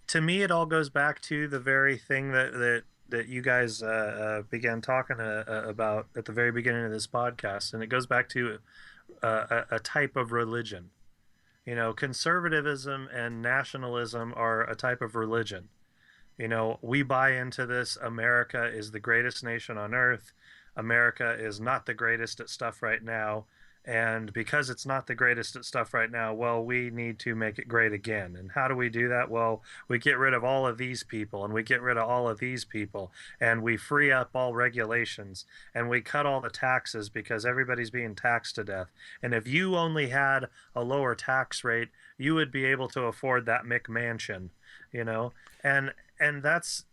to me, it all goes back to the very thing that you guys began talking about at the very beginning of this podcast, and it goes back to a type of religion. Conservatism and nationalism are a type of religion. We buy into this. America is the greatest nation on earth. America is not the greatest at stuff right now. And because it's not the greatest at stuff right now, well, we need to make it great again. And how do we do that? Well, we get rid of all of these people, and we get rid of all of these people, and we free up all regulations, and we cut all the taxes because everybody's being taxed to death. And if you only had a lower tax rate, you would be able to afford that McMansion, and that's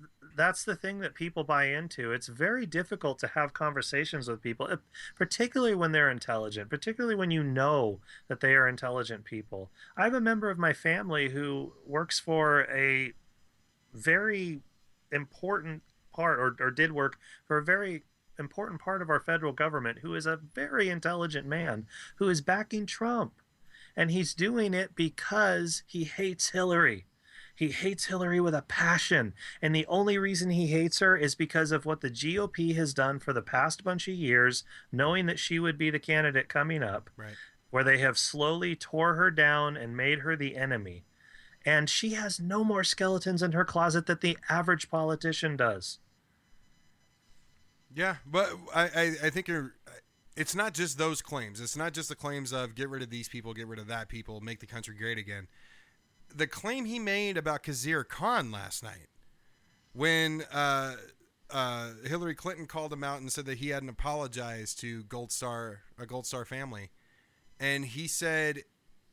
the thing that people buy into. It's very difficult to have conversations with people, particularly when they're intelligent, particularly when you know that they are intelligent people. I have a member of my family who works for a very important part, or did work for a very important part of our federal government, who is a very intelligent man who is backing Trump. And he's doing it because he hates Hillary. He hates Hillary with a passion. And the only reason he hates her is because of what the GOP has done for the past bunch of years, knowing that she would be the candidate coming up, right, where they have slowly tore her down and made her the enemy. And she has no more skeletons in her closet than the average politician does. Yeah, but I think it's not just those claims. It's not just the claims of get rid of these people, get rid of that people, make the country great again. the claim he made about Khizr Khan last night, when Hillary Clinton called him out and said that he hadn't apologized to a Gold Star family, and he said,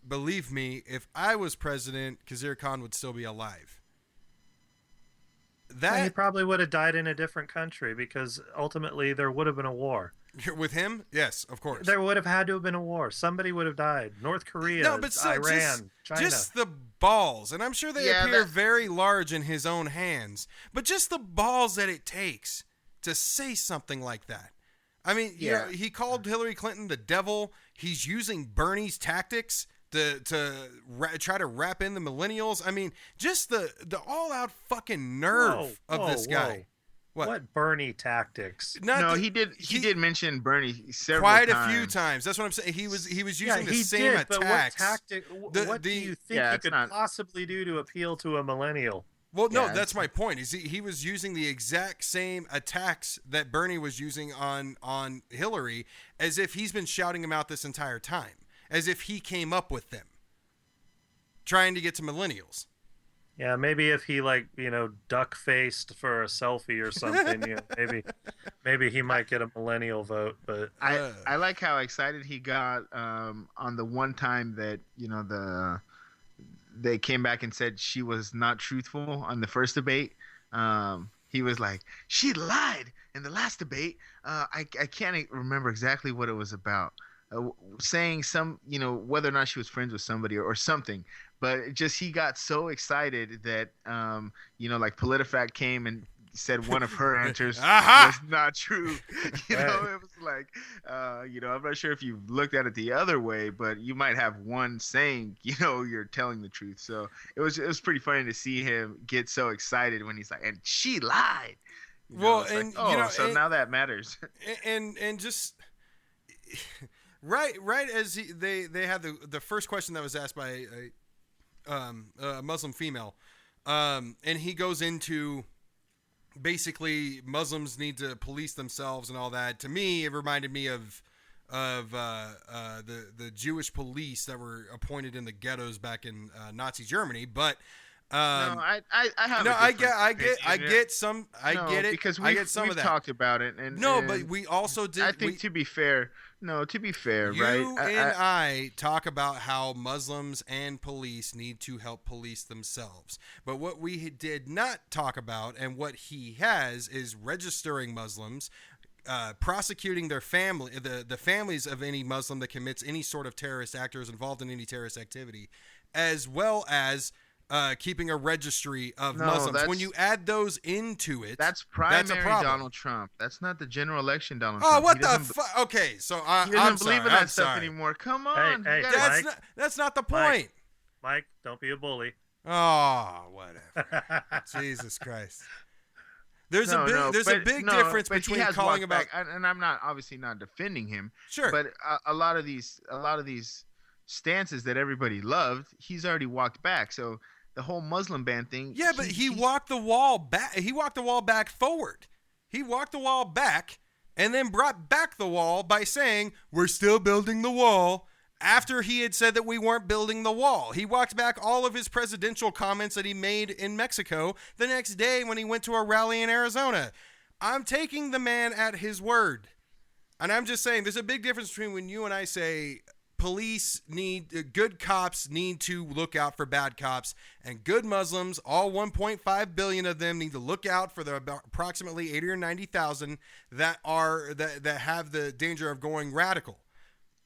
"Believe me, if I was president, Khizr Khan would still be alive." He probably would have died in a different country because ultimately there would have been a war. With him? Yes, of course. There would have had to have been a war. Somebody would have died. North Korea, Iran, China. Just the balls, and I'm sure they appear very large in his own hands, but just the balls that it takes to say something like that. I mean, you know, he called Hillary Clinton the devil. He's using Bernie's tactics to try to wrap in the millennials. I mean, just the all-out fucking nerve of this guy. What Bernie tactics? He did mention Bernie several quite times. a few times. That's what I'm saying. He was using the same did, attacks. But what tactic? What do you think he could possibly do to appeal to a millennial? Well, no, that's my point. He was using the exact same attacks that Bernie was using on Hillary, as if he's been shouting them out this entire time, as if he came up with them, trying to get to millennials. Yeah, maybe if he duck faced for a selfie or something, maybe he might get a millennial vote. But I like how excited he got on the one time that they came back and said she was not truthful on the first debate. He was like, she lied in the last debate. I can't remember exactly what it was about. Saying some, whether or not she was friends with somebody or something. But he got so excited that, like PolitiFact came and said one of her answers was not true. It was like, I'm not sure if you've looked at it the other way, but you might have one saying, you're telling the truth. So it was pretty funny to see him get so excited when he's like, and she lied. So now that matters. And just right as they had the first question that was asked by a Muslim female, and he goes into basically Muslims need to police themselves and all that. To me, it reminded me of the Jewish police that were appointed in the ghettos back in Nazi Germany. But I get it because we've talked about it. And but we also did. I think to be fair, right? You and I talk about how Muslims and police need to help police themselves. But what we did not talk about, and what he has, is registering Muslims, prosecuting their family, the families of any Muslim that commits any sort of terrorist act or is involved in any terrorist activity, as well as keeping a registry of Muslims. When you add those into it, that's primary Donald Trump. That's not the general election Donald Trump. Oh, what the fuck? Okay, so he doesn't believe in that stuff anymore. Come on. Hey, that's not the point. Mike, don't be a bully. Oh, whatever. Jesus Christ. There's a big difference between calling about and I'm obviously not defending him. Sure. But a lot of these stances that everybody loved, he's already walked back. So the whole Muslim ban thing. Yeah, but he walked the wall back. He walked the wall back forward. He walked the wall back and then brought back the wall by saying, we're still building the wall, after he had said that we weren't building the wall. He walked back all of his presidential comments that he made in Mexico the next day when he went to a rally in Arizona. I'm taking the man at his word. And I'm just saying there's a big difference between when you and I say good cops need to look out for bad cops, and good Muslims, all 1.5 billion of them, need to look out for the approximately 80 or 90,000 that have the danger of going radical.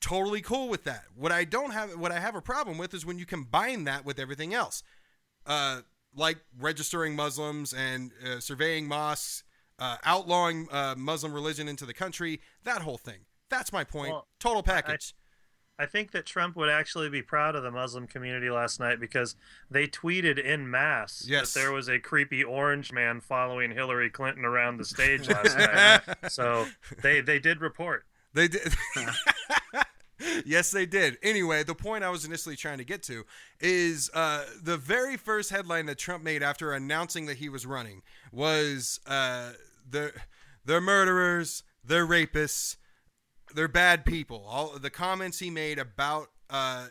Totally cool with that. What I have a problem with is when you combine that with everything else, like registering Muslims and surveying mosques, outlawing Muslim religion into the country, that whole thing. That's my point. Well, total package. I think that Trump would actually be proud of the Muslim community last night because they tweeted en masse that there was a creepy orange man following Hillary Clinton around the stage last night. So they did report. They did. Yes, they did. Anyway, the point I was initially trying to get to is the very first headline that Trump made after announcing that he was running was they're murderers, they're rapists, they're bad people. All the comments he made about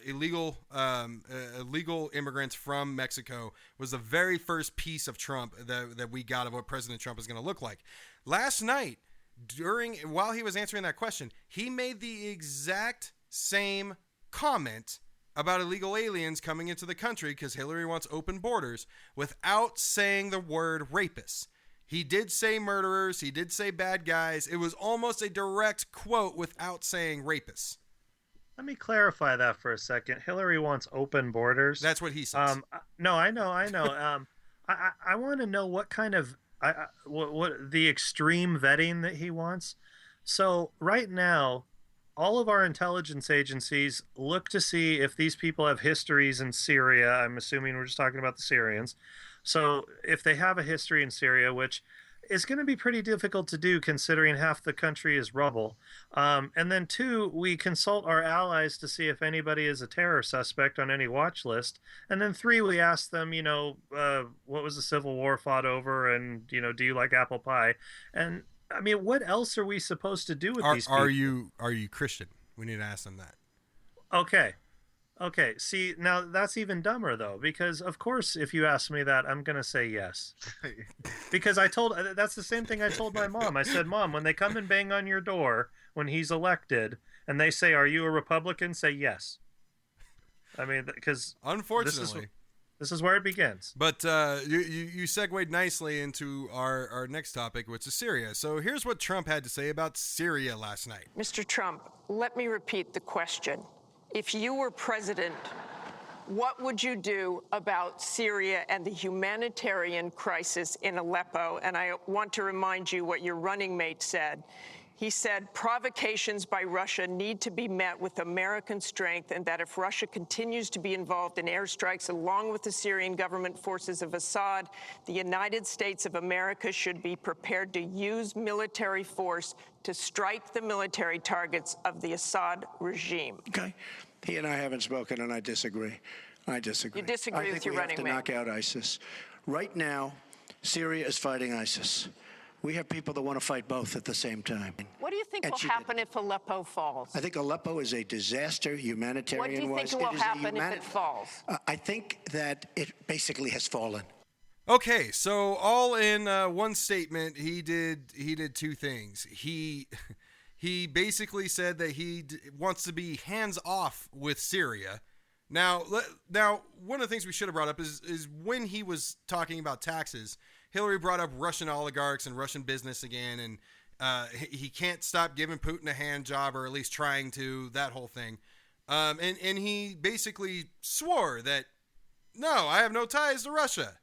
illegal immigrants from Mexico was the very first piece of Trump that we got of what President Trump is going to look like. Last night, while he was answering that question, he made the exact same comment about illegal aliens coming into the country because Hillary wants open borders without saying the word rapists. He did say murderers. He did say bad guys. It was almost a direct quote without saying rapists. Let me clarify that for a second. Hillary wants open borders. That's what he says. No, I know. I want to know what kind of what the extreme vetting that he wants. So right now, all of our intelligence agencies look to see if these people have histories in Syria. I'm assuming we're just talking about the Syrians. So if they have a history in Syria, which is going to be pretty difficult to do considering half the country is rubble. And then 2, we consult our allies to see if anybody is a terror suspect on any watch list. And then 3, we ask them, what was the Civil War fought over? And, do you like apple pie? And I mean, what else are we supposed to do with these people? Are you Christian? We need to ask them that. Okay. See, now that's even dumber though, because of course, if you ask me that, I'm going to say yes. Because that's the same thing I told my mom. I said, Mom, when they come and bang on your door when he's elected and they say, are you a Republican? Say yes. I mean, because unfortunately, this is where it begins. But you segued nicely into our next topic, which is Syria. So here's what Trump had to say about Syria last night. Mr. Trump, let me repeat the question. If you were president, what would you do about Syria and the humanitarian crisis in Aleppo? And I want to remind you what your running mate said. He said provocations by Russia need to be met with American strength, and that if Russia continues to be involved in airstrikes along with the Syrian government forces of Assad, the United States of America should be prepared to use military force to strike the military targets of the Assad regime. Okay. He and I haven't spoken, and I disagree. You disagree with your running mate. I think we have to knock out ISIS. Right now, Syria is fighting ISIS. We have people that want to fight both at the same time. What do you think will happen if Aleppo falls? I think Aleppo is a disaster humanitarian-wise. What do you think will happen if it falls? I think that it basically has fallen. Okay, so all in one statement, he did 2 things. He basically said that he wants to be hands off with Syria. Now, one of the things we should have brought up is when he was talking about taxes, Hillary brought up Russian oligarchs and Russian business again, and he can't stop giving Putin a hand job, or at least trying to, that whole thing. And he basically swore that, no, I have no ties to Russia.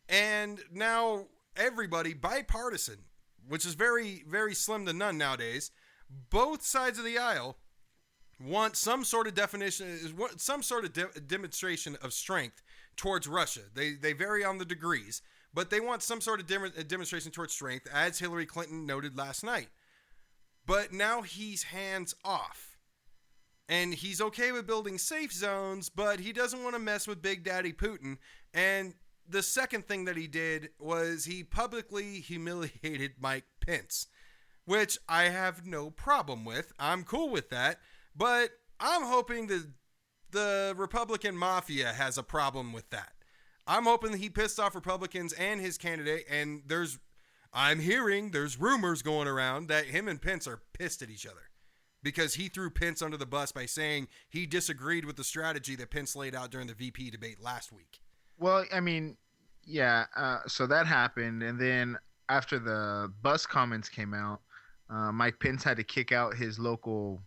And now everybody, bipartisan, which is very, very slim to none nowadays, both sides of the aisle want some sort of demonstration of strength towards Russia. They vary on the degrees, but they want some sort of demonstration towards strength, as Hillary Clinton noted last night. But now he's hands off. And he's okay with building safe zones, but he doesn't want to mess with Big Daddy Putin. And the second thing that he did was he publicly humiliated Mike Pence, which I have no problem with. I'm cool with that. But I'm hoping that the Republican mafia has a problem with that. I'm hoping that he pissed off Republicans and his candidate, and I'm hearing there's rumors going around that him and Pence are pissed at each other because he threw Pence under the bus by saying he disagreed with the strategy that Pence laid out during the VP debate last week. Well, I mean, yeah, so that happened, and then after the bus comments came out, Mike Pence had to kick out his local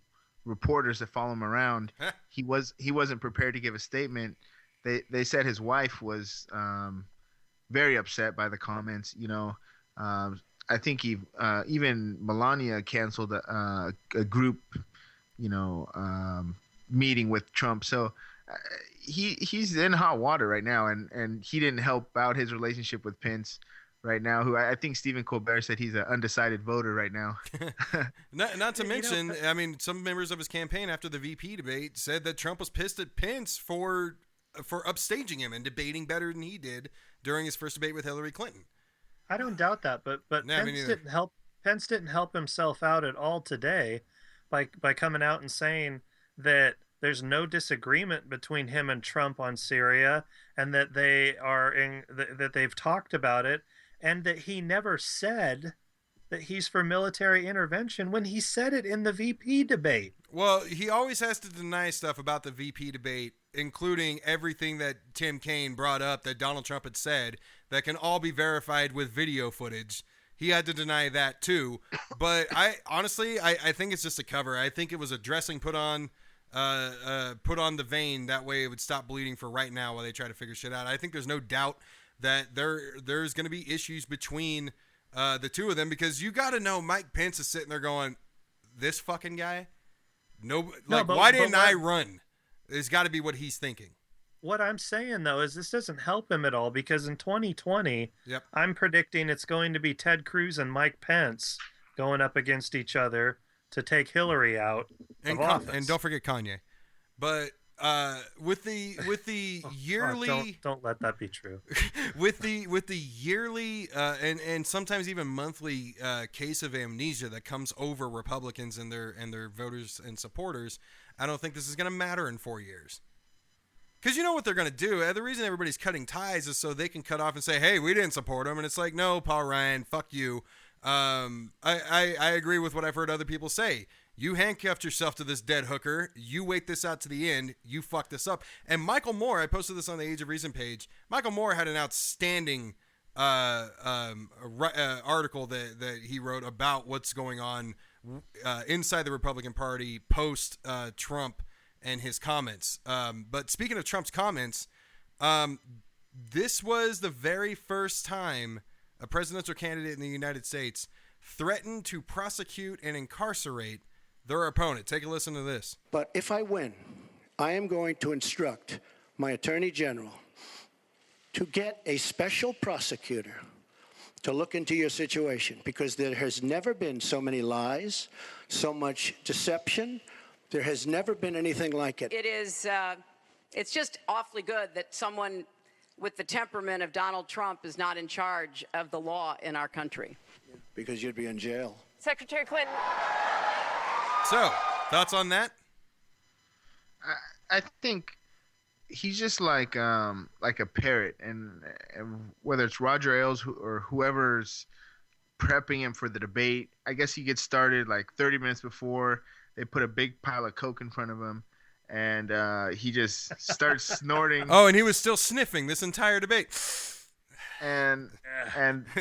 reporters that follow him around. He wasn't prepared to give a statement. They said his wife was very upset by the comments. I think even Melania canceled a group, meeting with Trump. So he's in hot water right now, and he didn't help out his relationship with Pence right now, who I think Stephen Colbert said he's an undecided voter right now. not to mention, I mean, some members of his campaign after the VP debate said that Trump was pissed at Pence for upstaging him and debating better than he did during his first debate with Hillary Clinton. I don't doubt that, but Pence didn't help himself out at all today by coming out and saying that there's no disagreement between him and Trump on Syria, and that that they've talked about it, and that he never said that he's for military intervention when he said it in the VP debate. Well, he always has to deny stuff about the VP debate, including everything that Tim Kaine brought up that Donald Trump had said that can all be verified with video footage. He had to deny that too. But I honestly think it's just a cover. I think it was a dressing put on the vein. That way it would stop bleeding for right now while they try to figure shit out. I think there's no doubt that there's going to be issues between the two of them, because you got to know Mike Pence is sitting there going, this fucking guy? Why didn't I run? It's got to be what he's thinking. What I'm saying, though, is this doesn't help him at all, because in 2020, I'm predicting it's going to be Ted Cruz and Mike Pence going up against each other to take Hillary out of office. And don't forget Kanye. But with the yearly don't let that be true. with the yearly and sometimes even monthly case of amnesia that comes over Republicans and their voters and supporters, I don't think this is going to matter in 4 years. Because you know what they're going to do. The reason everybody's cutting ties is so they can cut off and say, hey, we didn't support him. And it's like, no, Paul Ryan, fuck you. I agree with what I've heard other people say. You handcuffed yourself to this dead hooker. You wait this out to the end. You fucked this up. And Michael Moore, I posted this on the Age of Reason page. Michael Moore had an outstanding article that he wrote about what's going on inside the Republican Party post Trump and his comments. But speaking of Trump's comments, this was the very first time a presidential candidate in the United States threatened to prosecute and incarcerate their opponent. Take a listen to this. But if I win, I am going to instruct my attorney general to get a special prosecutor to look into your situation, because there has never been so many lies, so much deception. There has never been anything like it. It is, it's just awfully good that someone with the temperament of Donald Trump is not in charge of the law in our country. Because you'd be in jail. Secretary Clinton. So, thoughts on that? I think he's just like a parrot, and whether it's Roger Ailes or whoever's prepping him for the debate, I guess he gets started like 30 minutes before. They put a big pile of Coke in front of him, and he just starts snorting. Oh, and he was still sniffing this entire debate. And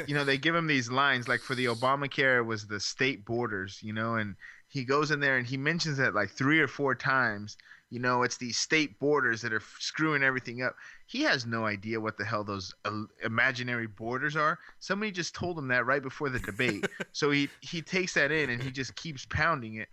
you know, they give him these lines, like for the Obamacare, it was the state borders, you know, and he goes in there and he mentions it like 3 or 4 times. You know, it's these state borders that are screwing everything up. He has no idea what the hell those imaginary borders are. Somebody just told him that right before the debate. So he takes that in and he just keeps pounding it.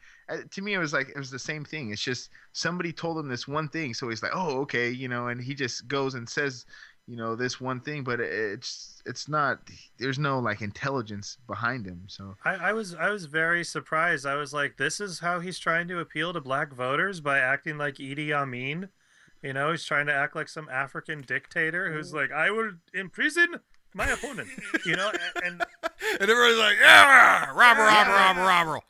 To me, it was the same thing. It's just somebody told him this one thing. So he's like, oh, okay, you know, and he just goes and says, you know, this one thing, but it's not, there's no like intelligence behind him. So I was very surprised. I was like, this is how he's trying to appeal to black voters, by acting like Idi Amin. You know, he's trying to act like some African dictator who's like, I will imprison my opponent, you know, and everybody's like, yeah, robber.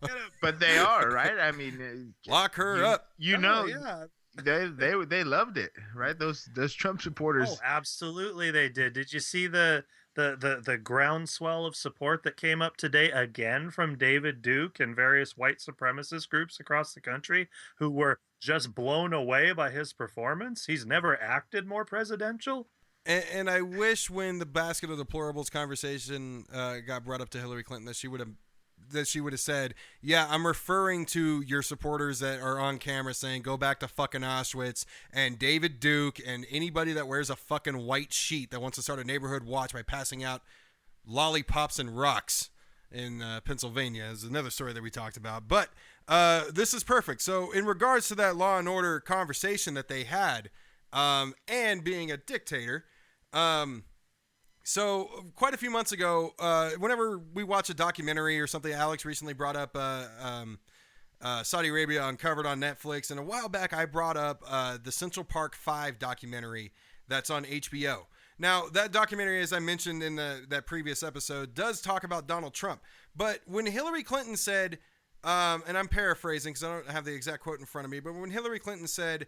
But they are, right? I mean, lock her up. You know, yeah. They loved it, right? Those Trump supporters. Oh, absolutely, they did. Did you see the groundswell of support that came up today again from David Duke and various white supremacist groups across the country who were just blown away by his performance? He's never acted more presidential. And I wish when the basket of deplorables conversation got brought up to Hillary Clinton that she would have said, yeah, I'm referring to your supporters that are on camera saying go back to fucking Auschwitz, and David Duke and anybody that wears a fucking white sheet that wants to start a neighborhood watch by passing out lollipops and rocks in Pennsylvania is another story that we talked about. But this is perfect. So in regards to that Law and Order conversation that they had, and being a dictator, so quite a few months ago, whenever we watch a documentary or something, Alex recently brought up Saudi Arabia Uncovered on Netflix, and a while back I brought up the Central Park 5 documentary that's on HBO. Now, that documentary, as I mentioned in that previous episode, does talk about Donald Trump. But when Hillary Clinton said, and I'm paraphrasing because I don't have the exact quote in front of me, but when Hillary Clinton said,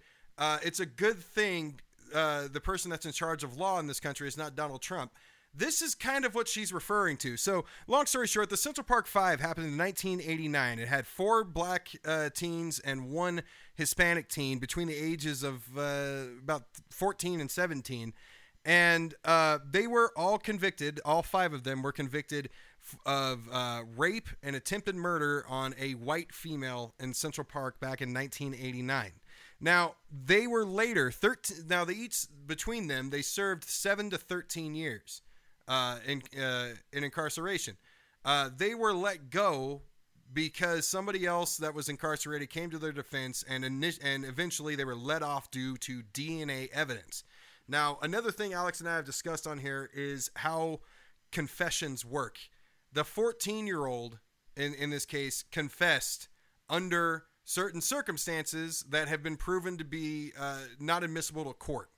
it's a good thing the person that's in charge of law in this country is not Donald Trump, this is kind of what she's referring to. So, long story short, the Central Park Five happened in 1989. It had 4 black teens and 1 Hispanic teen between the ages of about 14 and 17. And they were all convicted. All 5 of them were convicted of rape and attempted murder on a white female in Central Park back in 1989. Now, they were later, they each, between them, they served 7 to 13 years in incarceration. They were let go because somebody else that was incarcerated came to their defense, and eventually they were let off due to DNA evidence. Now, another thing Alex and I have discussed on here is how confessions work. The 14-year-old, in this case, confessed under certain circumstances that have been proven to be not admissible to court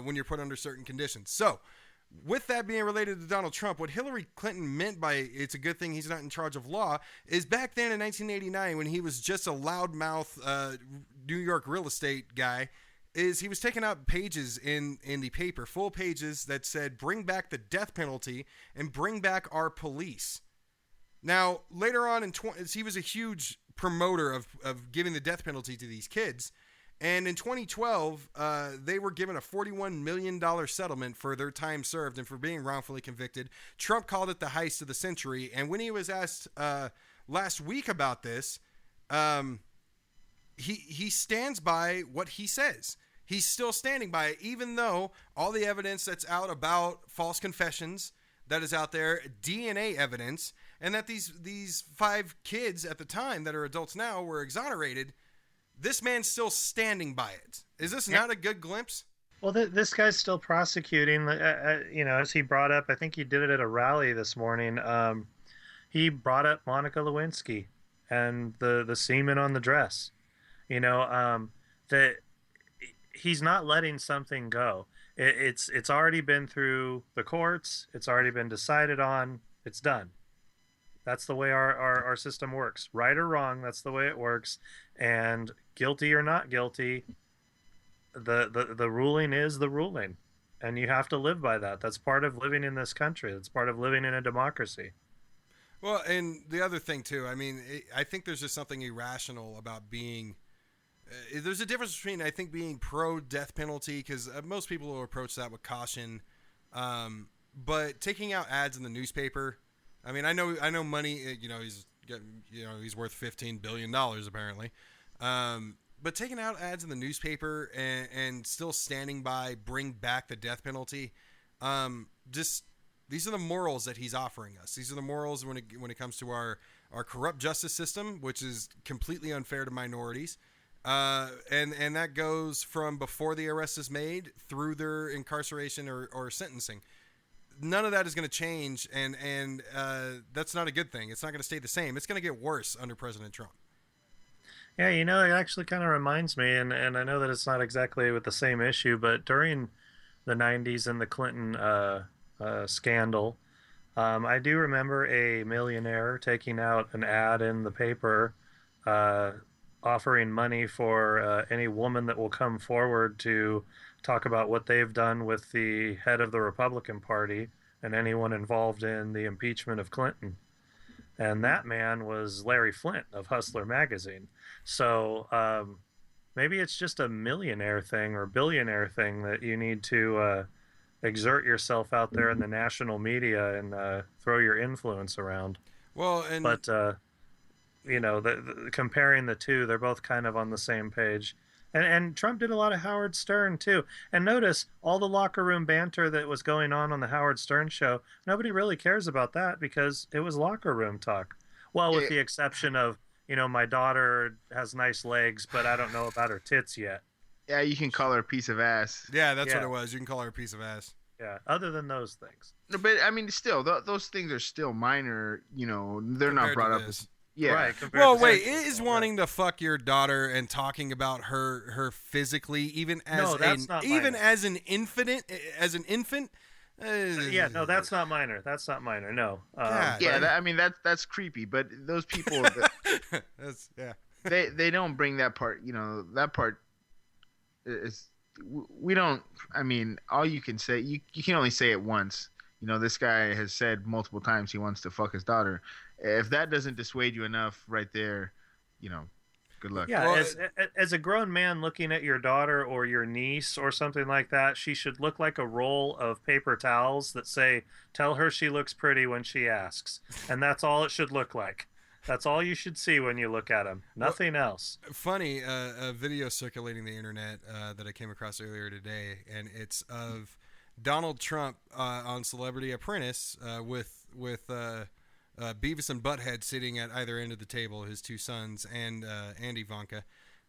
when you're put under certain conditions. So, with that being related to Donald Trump, what Hillary Clinton meant by it's a good thing he's not in charge of law is back then in 1989 when he was just a loudmouth New York real estate guy, is he was taking out pages in the paper, full pages that said, bring back the death penalty and bring back our police. Now, later on he was a huge promoter of giving the death penalty to these kids. And in 2012, they were given a $41 million settlement for their time served and for being wrongfully convicted. Trump called it the heist of the century. And when he was asked last week about this, he stands by what he says. He's still standing by it, even though all the evidence that's out about false confessions that is out there, DNA evidence, and that these 5 kids at the time that are adults now were exonerated. This man's still standing by it. Is this not a good glimpse? Well, this guy's still prosecuting. As he brought up, I think he did it at a rally this morning. He brought up Monica Lewinsky and the semen on the dress. That he's not letting something go. It's already been through the courts. It's already been decided on. It's done. That's the way our system works. Right or wrong, that's the way it works. And guilty or not guilty, the ruling is the ruling. And you have to live by that. That's part of living in this country. That's part of living in a democracy. Well, and the other thing, too, I mean, I think there's just something irrational about being... there's a difference between, I think, being pro-death penalty, because most people will approach that with caution. But taking out ads in the newspaper... I mean, I know money, he's worth $15 billion apparently. But taking out ads in the newspaper and still standing by bring back the death penalty, these are the morals that he's offering us. These are the morals when it comes to our corrupt justice system, which is completely unfair to minorities. And that goes from before the arrest is made through their incarceration or sentencing. None of that is going to change, and that's not a good thing. It's not going to stay the same. It's going to get worse under President Trump. Yeah, it actually kind of reminds me, and I know that it's not exactly with the same issue, but during the 90s and the Clinton scandal, I do remember a millionaire taking out an ad in the paper offering money for any woman that will come forward to talk about what they've done with the head of the Republican Party and anyone involved in the impeachment of Clinton. And that man was Larry Flynt of Hustler magazine. So maybe it's just a millionaire thing or billionaire thing that you need to exert yourself out there in the national media and throw your influence around. Well, but comparing the two, they're both kind of on the same page. And Trump did a lot of Howard Stern, too. And notice all the locker room banter that was going on the Howard Stern show, nobody really cares about that because it was locker room talk. Well, with the exception of, my daughter has nice legs, but I don't know about her tits yet. Yeah, you can call her a piece of ass. Yeah, that's what it was. You can call her a piece of ass. Yeah, other than those things. No, but, I mean, still, those things are still minor. They're not brought up as... Yeah. Right, well, wait, is wanting to fuck your daughter and talking about her physically, even as an infant, Yeah, no, that's not minor. That's not minor. No. I mean that's creepy. But those people, they don't bring that part. You know, that part is we don't. I mean, all you can say, you can only say it once. You know, this guy has said multiple times he wants to fuck his daughter. If that doesn't dissuade you enough, right there, you know, good luck. Yeah, as a grown man looking at your daughter or your niece or something like that, she should look like a roll of paper towels that say, "Tell her she looks pretty when she asks," and that's all it should look like. That's all you should see when you look at him. Nothing else. Funny, a video circulating the internet that I came across earlier today, and it's of Donald Trump on Celebrity Apprentice with Beavis and Butthead sitting at either end of the table, his two sons and Ivanka.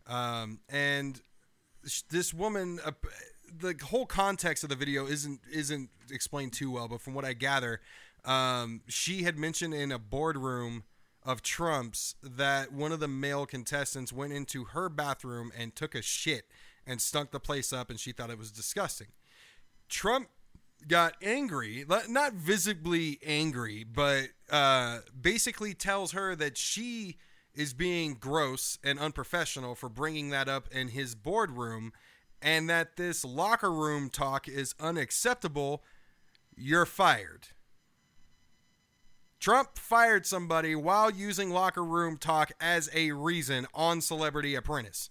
And this woman, the whole context of the video isn't explained too well, but from what I gather, she had mentioned in a boardroom of Trump's that one of the male contestants went into her bathroom and took a shit and stunk the place up, and she thought it was disgusting. Trump got angry, not visibly angry, but basically tells her that she is being gross and unprofessional for bringing that up in his boardroom, and that this locker room talk is unacceptable. You're fired. Trump fired somebody while using locker room talk as a reason on Celebrity Apprentice.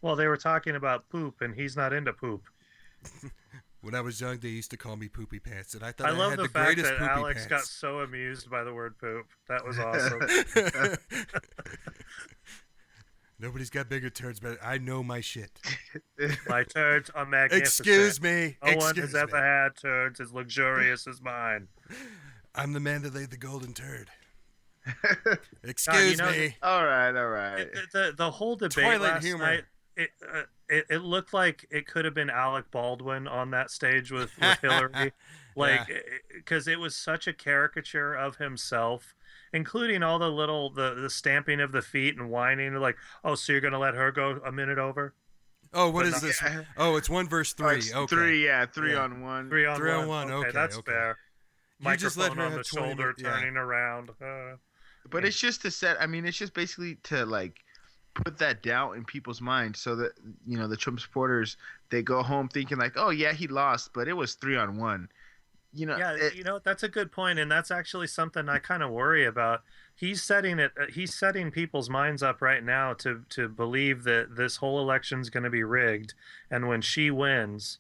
Well, they were talking about poop, and he's not into poop. When I was young, they used to call me Poopy Pants, and I thought I love had the the fact greatest that poopy Alex pants. got so amused by the word poop. That was awesome. Nobody's got bigger turds, but I know my shit. My turds are magnificent. Excuse me. No one has ever had turds as luxurious as mine. I'm the man that laid the golden turd. Excuse me. All right. The whole debate Toilet last humor. night, it looked like it could have been Alec Baldwin on that stage with Hillary, because it was such a caricature of himself, including all the little the stamping of the feet and whining, like, oh, so you're gonna let her go a minute over? Oh, what is this? Oh, it's 1 verse 3. Okay. Three on one. Three on 3 on one. 1. Okay, that's fair. You just let Microphone her on the have 20 shoulder, minutes. turning around. But it's just to set. I mean, it's just basically to like put that doubt in people's minds, so that you know the Trump supporters, they go home thinking like, oh yeah, he lost, but it was 3 on 1. You know. Yeah, that's a good point, and that's actually something I kind of worry about. He's setting people's minds up right now to believe that this whole election's going to be rigged, and when she wins,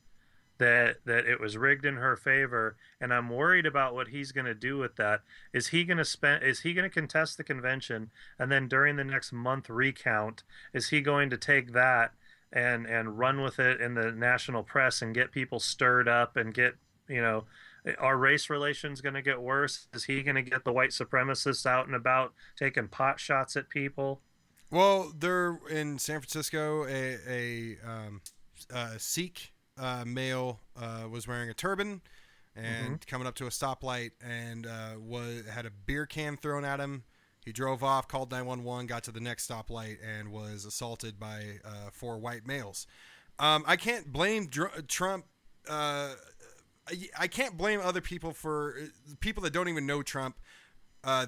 that it was rigged in her favor, and I'm worried about what he's going to do with that. Is he going to contest the convention, and then during the next month recount, is he going to take that and run with it in the national press and get people stirred up and get, you know, are race relations going to get worse? Is he going to get the white supremacists out and about taking pot shots at people? Well, they're in San Francisco. A Sikh male was wearing a turban and coming up to a stoplight and had a beer can thrown at him. He drove off, called 911, got to the next stoplight, and was assaulted by 4 white males. I can't blame Trump. I can't blame other people for people that don't even know Trump,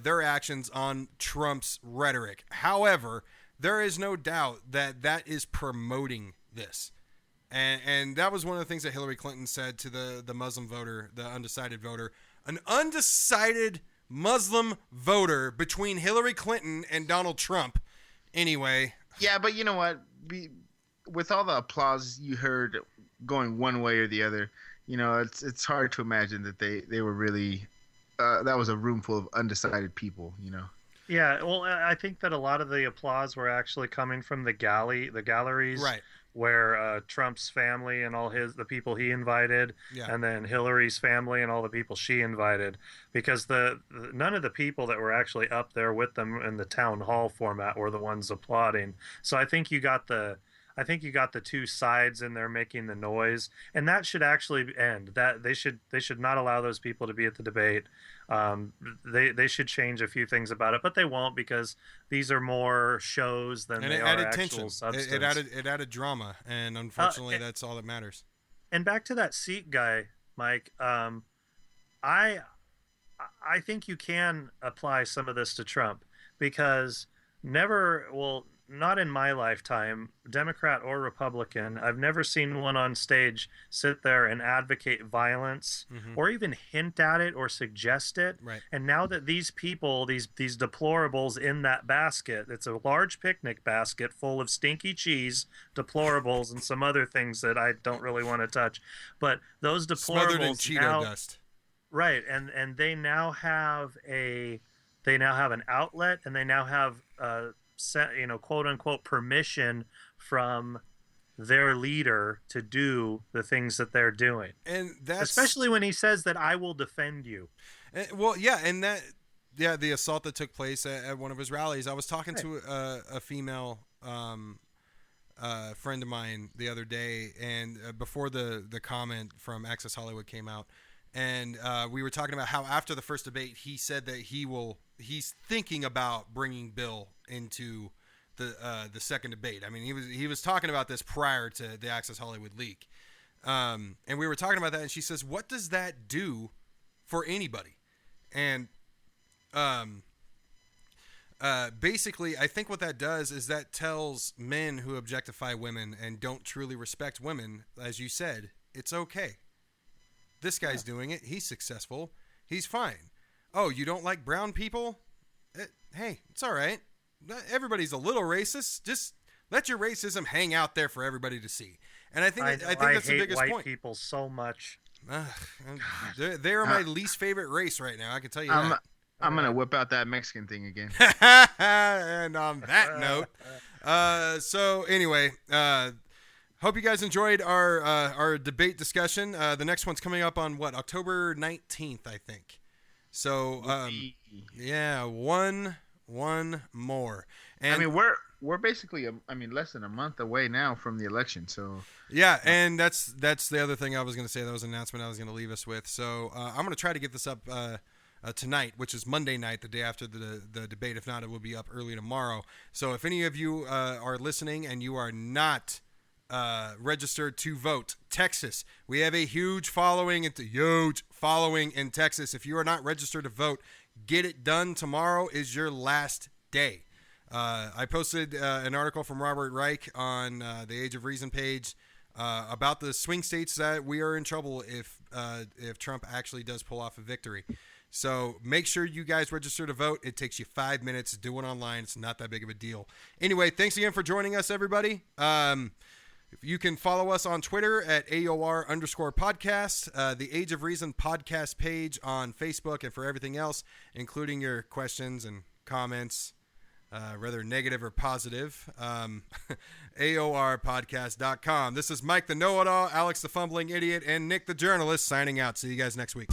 their actions on Trump's rhetoric. However, there is no doubt that is promoting this. And that was one of the things that Hillary Clinton said to the Muslim voter, the undecided voter. An undecided Muslim voter between Hillary Clinton and Donald Trump. Anyway. Yeah, but you know what? With all the applause you heard going one way or the other, you know, it's hard to imagine that they were really that was a room full of undecided people, you know. Yeah, well, I think that a lot of the applause were actually coming from the galleries, right, where Trump's family and all the people he invited, and then Hillary's family and all the people she invited, because none of the people that were actually up there with them in the town hall format were the ones applauding. So I think you got the two sides in there making the noise, and that should actually end. That they should not allow those people to be at the debate. They should change a few things about it, but they won't, because these are more shows than they are actual substance. It added drama, and unfortunately, that's all that matters. And back to that Sikh guy, Mike. I think you can apply some of this to Trump, because not in my lifetime, Democrat or Republican, I've never seen one on stage sit there and advocate violence or even hint at it or suggest it. Right. And now that these people, these deplorables in that basket, it's a large picnic basket full of stinky cheese, deplorables, and some other things that I don't really want to touch. But those deplorables Smothered in Cheeto dust. Right, and they now have an outlet, and they now have quote unquote permission from their leader to do the things that they're doing. And that's especially when he says that I will defend you. The assault that took place at one of his rallies. I was talking to a female friend of mine the other day, and before the comment from Access Hollywood came out, and we were talking about how after the first debate, he said that he's thinking about bringing Bill into the second debate. I mean, he was talking about this prior to the Access Hollywood leak, and we were talking about that, and she says, "What does that do for anybody?" And basically, I think what that does is that tells men who objectify women and don't truly respect women, as you said, it's okay. This guy's doing it. He's successful. He's fine. Oh, you don't like brown people? Hey, it's all right. Everybody's a little racist. Just let your racism hang out there for everybody to see. And I think that's the biggest white point. People so much. They are my least favorite race right now. I can tell you that. I'm gonna whip out that Mexican thing again. And on that note, so anyway, hope you guys enjoyed our debate discussion. The next one's coming up on October 19th, I think. So yeah, one more. And I mean, we're basically less than a month away now from the election. So yeah, and that's the other thing I was going to say. That was an announcement I was going to leave us with. So I'm going to try to get this up tonight, which is Monday night, the day after the debate. If not, it will be up early tomorrow. So if any of you are listening and you are not registered to vote, Texas, we have a huge following in Texas. If you are not registered to vote, get it done. Tomorrow is your last day. I posted an article from Robert Reich on the Age of Reason page about the swing states that we are in trouble if Trump actually does pull off a victory. So make sure you guys register to vote. It takes you 5 minutes. Do it online. It's not that big of a deal. Anyway, thanks again for joining us, everybody. You can follow us on Twitter at AOR_podcast, the Age of Reason podcast page on Facebook, and for everything else, including your questions and comments, whether negative or positive, AORpodcast.com. This is Mike the Know-It-All, Alex the Fumbling Idiot, and Nick the Journalist signing out. See you guys next week.